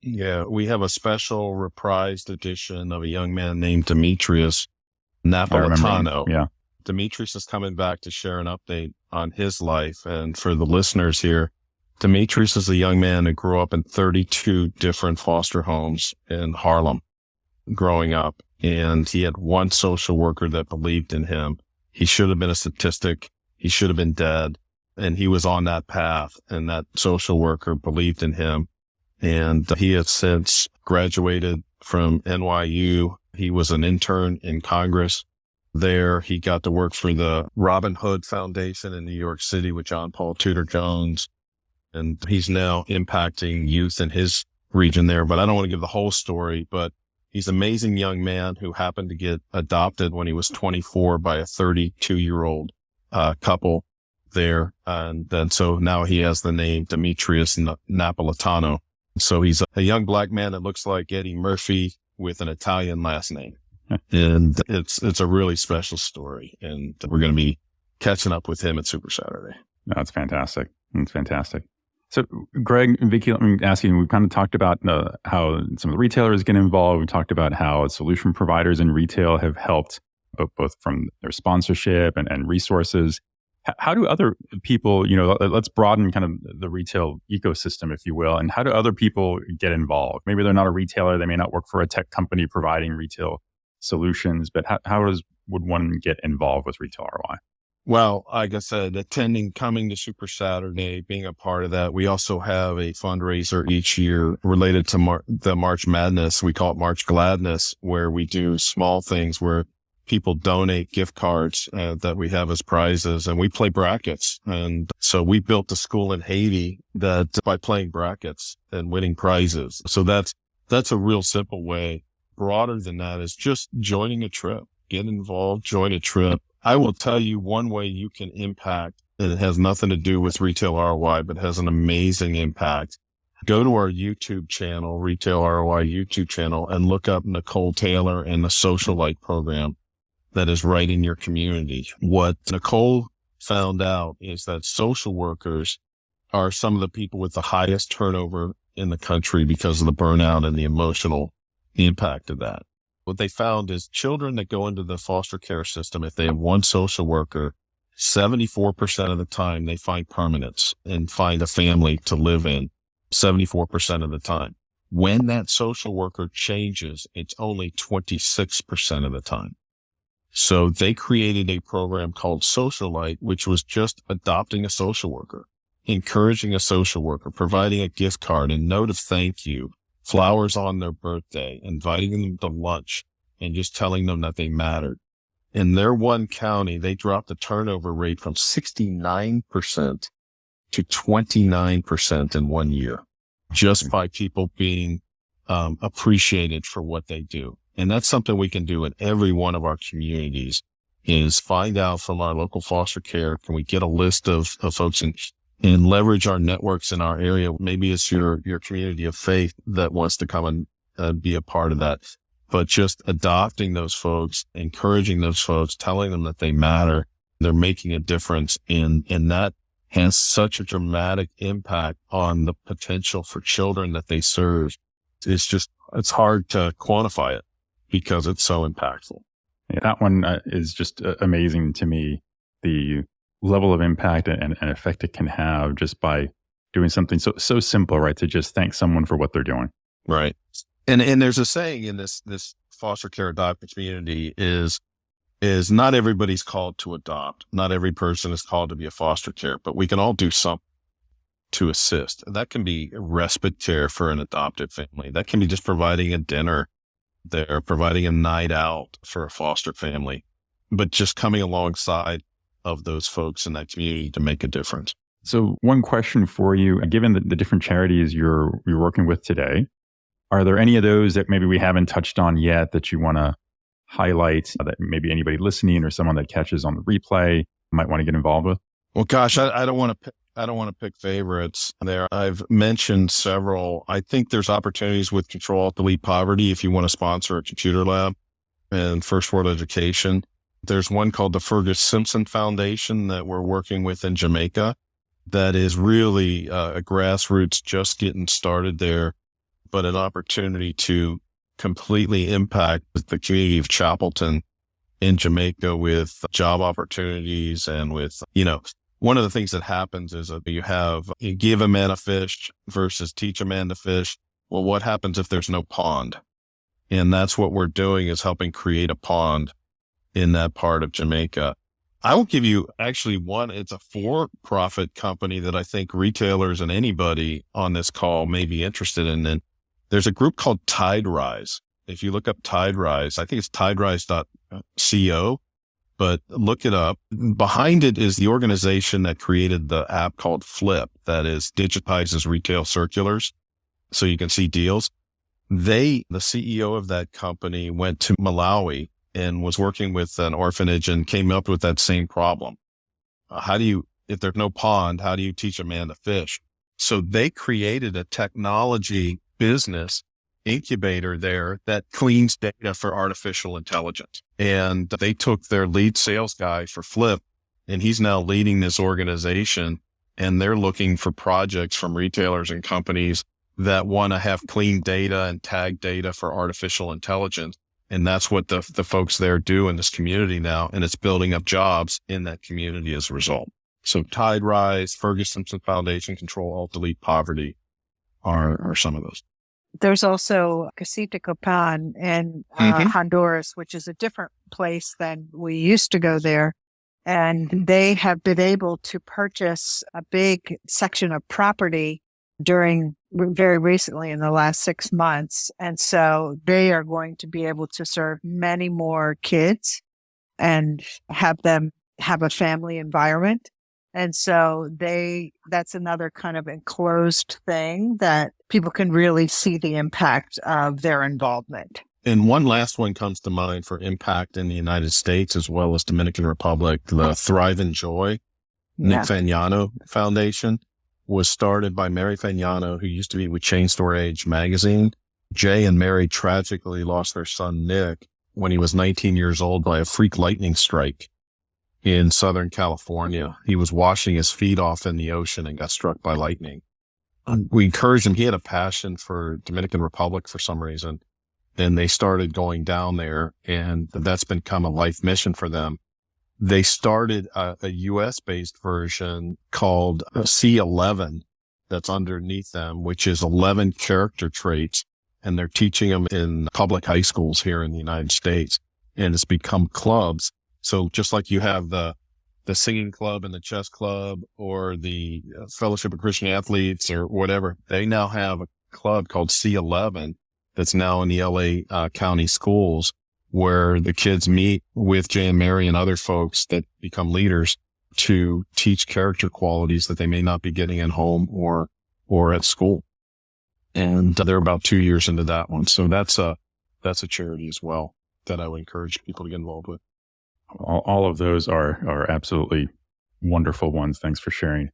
Yeah, we have a special reprised edition of a young man named Demetrius Napolitano. Yeah. Demetrius is coming back to share an update on his life. And for the listeners here, Demetrius is a young man who grew up in 32 different foster homes in Harlem growing up. And he had one social worker that believed in him. He should have been a statistic. He should have been dead. And he was on that path. And that social worker believed in him. And he has since graduated from NYU. He was an intern in Congress there. He got to work for the Robin Hood Foundation in New York City with John Paul Tudor Jones. And he's now impacting youth in his region there. But I don't want to give the whole story, but he's an amazing young man who happened to get adopted when he was 24 by a 32-year-old couple there. And then so now he has the name Demetrius Napolitano. So he's a young black man that looks like Eddie Murphy with an Italian last name. And it's a really special story. And we're going to be catching up with him at Super Saturday. That's fantastic. That's fantastic. So, Greg and Vicki, let me ask you, we've kind of talked about how some of the retailers get involved. We talked about how solution providers in retail have helped both from their sponsorship and resources. How do other people, let's broaden kind of the retail ecosystem, if you will, and how do other people get involved? Maybe they're not a retailer. They may not work for a tech company providing retail solutions, but would one get involved with Retail ROI? Well, like I said, coming to Super Saturday, being a part of that. We also have a fundraiser each year related to the March Madness. We call it March Gladness, where we do small things where people donate gift cards that we have as prizes, and we play brackets. And so we built a school in Haiti that by playing brackets and winning prizes. So that's a real simple way. Broader than that is just joining a trip. Get involved, join a trip. I will tell you one way you can impact, and it has nothing to do with Retail ROI, but has an amazing impact. Go to our YouTube channel, Retail ROI YouTube channel, and look up Nicole Taylor and the Socialite program that is right in your community. What Nicole found out is that social workers are some of the people with the highest turnover in the country because of the burnout and the emotional impact of that. What they found is children that go into the foster care system, if they have one social worker, 74% of the time they find permanence and find a family to live in, 74% of the time. When that social worker changes, it's only 26% of the time. So they created a program called Socialite, which was just adopting a social worker, encouraging a social worker, providing a gift card, a note of thank you, flowers on their birthday, inviting them to lunch, and just telling them that they mattered. In their one county, they dropped the turnover rate from 69% to 29% in 1 year, just by people being appreciated for what they do. And that's something we can do in every one of our communities, is find out from our local foster care, can we get a list of folks and leverage our networks in our area. Maybe it's your community of faith that wants to come and be a part of that. But just adopting those folks, encouraging those folks, telling them that they matter, they're making a difference, and that has such a dramatic impact on the potential for children that they serve. It's hard to quantify it because it's so impactful. Yeah, that one is just amazing to me. The level of impact and effect it can have just by doing something so simple, right? To just thank someone for what they're doing. Right. And there's a saying in this foster care adopted community is not everybody's called to adopt. Not every person is called to be a foster care, but we can all do something to assist. That can be respite care for an adopted family. That can be just providing a dinner there, providing a night out for a foster family, but just coming alongside of those folks in that community to make a difference. So one question for you, given the different charities you're working with today, are there any of those that maybe we haven't touched on yet that you want to highlight that maybe anybody listening or someone that catches on the replay might want to get involved with? Well, gosh, I don't want to pick favorites there. I've mentioned several. I think there's opportunities with Control-Alt-Delete Poverty if you want to sponsor a computer lab and First World Education. There's one called the Fergus Simpson Foundation that we're working with in Jamaica that is really a grassroots just getting started there, but an opportunity to completely impact the community of Chapelton in Jamaica with job opportunities and with, one of the things that happens is that you give a man a fish versus teach a man to fish. Well, what happens if there's no pond? And that's what we're doing, is helping create a pond in that part of Jamaica. I will give you actually one. It's a for-profit company that I think retailers and anybody on this call may be interested in. And there's a group called Tide Rise. If you look up Tide Rise, I think it's tiderise.co, but look it up. Behind it is the organization that created the app called Flip, that is digitizes retail circulars so you can see deals. The CEO of that company went to Malawi and was working with an orphanage and came up with that same problem. If there's no pond, how do you teach a man to fish? So they created a technology business incubator there that cleans data for artificial intelligence. And they took their lead sales guy for Flip, and he's now leading this organization. And they're looking for projects from retailers and companies that want to have clean data and tag data for artificial intelligence. And that's what the folks there do in this community now. And it's building up jobs in that community as a result. So Tide Rise, Ferguson Foundation, Control, Alt, Delete Poverty are some of those. There's also Casita Copan in Honduras, which is a different place than we used to go there. And they have been able to purchase a big section of property very recently in the last 6 months. And so they are going to be able to serve many more kids and have them have a family environment. And so that's another kind of enclosed thing that people can really see the impact of their involvement. And one last one comes to mind for impact in the United States as well as Dominican Republic. The Thrive and Joy, Nick Fagnano Foundation was started by Mary Fagnano, who used to be with Chain Store Age magazine. Jay and Mary tragically lost their son, Nick, when he was 19 years old by a freak lightning strike in Southern California. He was washing his feet off in the ocean and got struck by lightning. We encouraged him. He had a passion for Dominican Republic for some reason. And they started going down there, and that's become a life mission for them. They started a US-based version called C11 that's underneath them, which is 11 character traits, and they're teaching them in public high schools here in the United States. And it's become clubs. So just like you have the singing club and the chess club or the Fellowship of Christian Athletes or whatever, they now have a club called C11 that's now in the LA County schools, where the kids meet with Jay and Mary and other folks that become leaders to teach character qualities that they may not be getting at home or at school. And they're about 2 years into that one. So that's a charity as well that I would encourage people to get involved with. All of those are absolutely wonderful ones. Thanks for sharing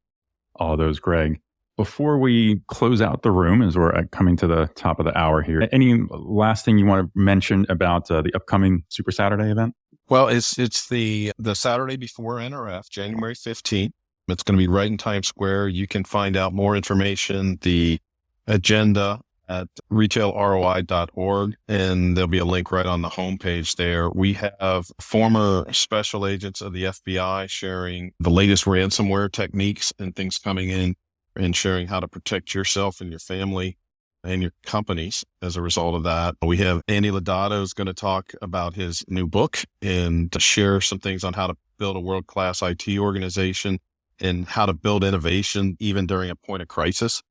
all of those, Greg. Before we close out the room, as we're coming to the top of the hour here, any last thing you want to mention about the upcoming Super Saturday event? Well, it's the Saturday before NRF, January 15th. It's going to be right in Times Square. You can find out more information, the agenda at retailroi.org, and there'll be a link right on the homepage there. We have former special agents of the FBI sharing the latest ransomware techniques and things coming in, and sharing how to protect yourself and your family and your companies as a result of that. We have Andy Lodato is going to talk about his new book and to share some things on how to build a world-class IT organization and how to build innovation even during a point of crisis.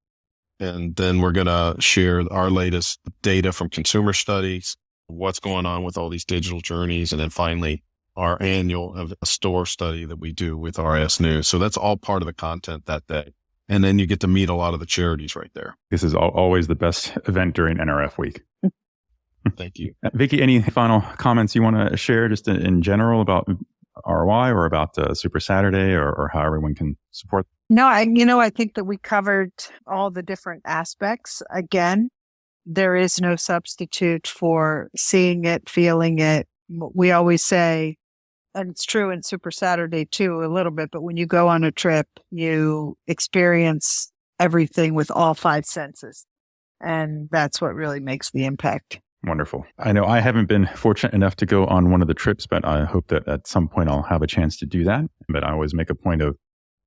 And then we're going to share our latest data from consumer studies, what's going on with all these digital journeys, and then finally our annual store study that we do with RS News. So that's all part of the content that day. And then you get to meet a lot of the charities right there. This is always the best event during NRF week. Thank you. Vicki, any final comments you want to share just in general about ROI or about Super Saturday or how everyone can support? No, I think that we covered all the different aspects. Again, there is no substitute for seeing it, feeling it. We always say, and it's true in Super Saturday too, a little bit, but when you go on a trip, you experience everything with all 5 senses. And that's what really makes the impact. Wonderful. I know I haven't been fortunate enough to go on one of the trips, but I hope that at some point I'll have a chance to do that. But I always make a point of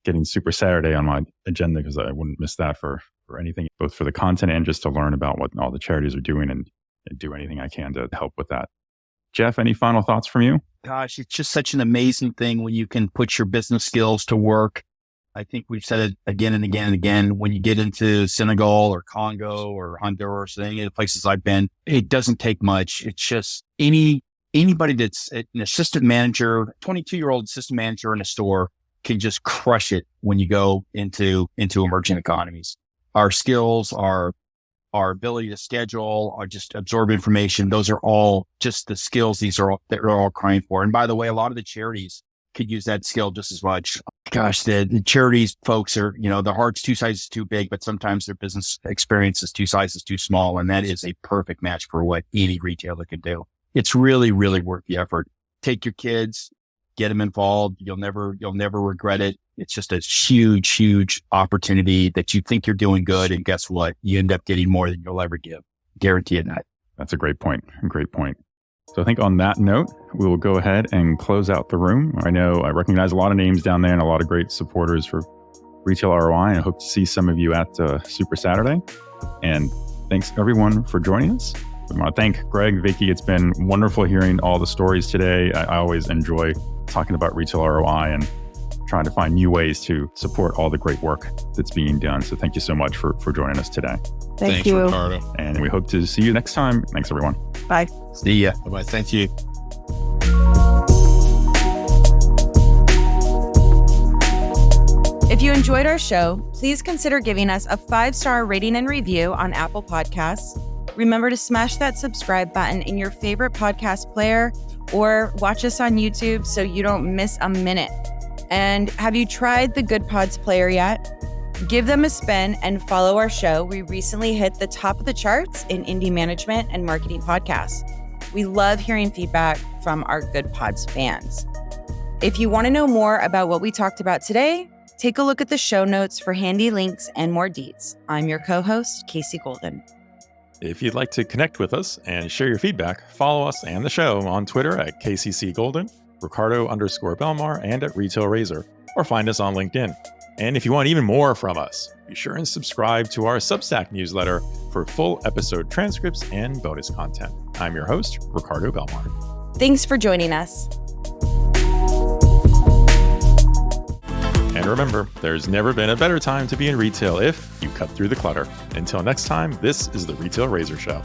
getting Super Saturday on my agenda because I wouldn't miss that for anything, both for the content and just to learn about what all the charities are doing and do anything I can to help with that. Jeff, any final thoughts from you? Gosh, it's just such an amazing thing when you can put your business skills to work. I think we've said it again and again and again. When you get into Senegal or Congo or Honduras, any of the places I've been, it doesn't take much. It's just anybody that's an assistant manager, 22-year-old assistant manager in a store can just crush it when you go into emerging economies. Our skills, our ability to schedule, or just absorb information, those are all just the skills they're all crying for. And by the way, a lot of the charities could use that skill just as much. gosh, the charities folks are, their heart's 2 sizes too big, but sometimes their business experience is 2 sizes too small. And that is a perfect match for what any retailer can do. It's really, really worth the effort. Take your kids, get them involved. You'll never regret it. It's just a huge, huge opportunity that you think you're doing good. And guess what? You end up getting more than you'll ever give. Guarantee it not. That's a great point. Great point. So I think on that note, we will go ahead and close out the room. I know I recognize a lot of names down there and a lot of great supporters for Retail ROI. And I hope to see some of you at Super Saturday. And thanks everyone for joining us. I want to thank Greg, Vicki. It's been wonderful hearing all the stories today. I always enjoy talking about Retail ROI and trying to find new ways to support all the great work that's being done. So thank you so much for joining us today. Thanks, you. Ricardo. And we hope to see you next time. Thanks, everyone. Bye. See ya. Bye-bye. Thank you. If you enjoyed our show, please consider giving us a 5-star rating and review on Apple Podcasts. Remember to smash that subscribe button in your favorite podcast player or watch us on YouTube so you don't miss a minute. And have you tried the Goodpods player yet? Give them a spin and follow our show. We recently hit the top of the charts in indie management and marketing podcasts. We love hearing feedback from our Goodpods fans. If you want to know more about what we talked about today, take a look at the show notes for handy links and more deets. I'm your co-host, Casey Golden. If you'd like to connect with us and share your feedback, follow us and the show on Twitter at KCC Golden, Ricardo_Belmar, and at Retail Razor, or find us on LinkedIn. And if you want even more from us, be sure and subscribe to our Substack newsletter for full episode transcripts and bonus content. I'm your host, Ricardo Belmar. Thanks for joining us. And remember, there's never been a better time to be in retail if you cut through the clutter. Until next time, this is the Retail Razor Show.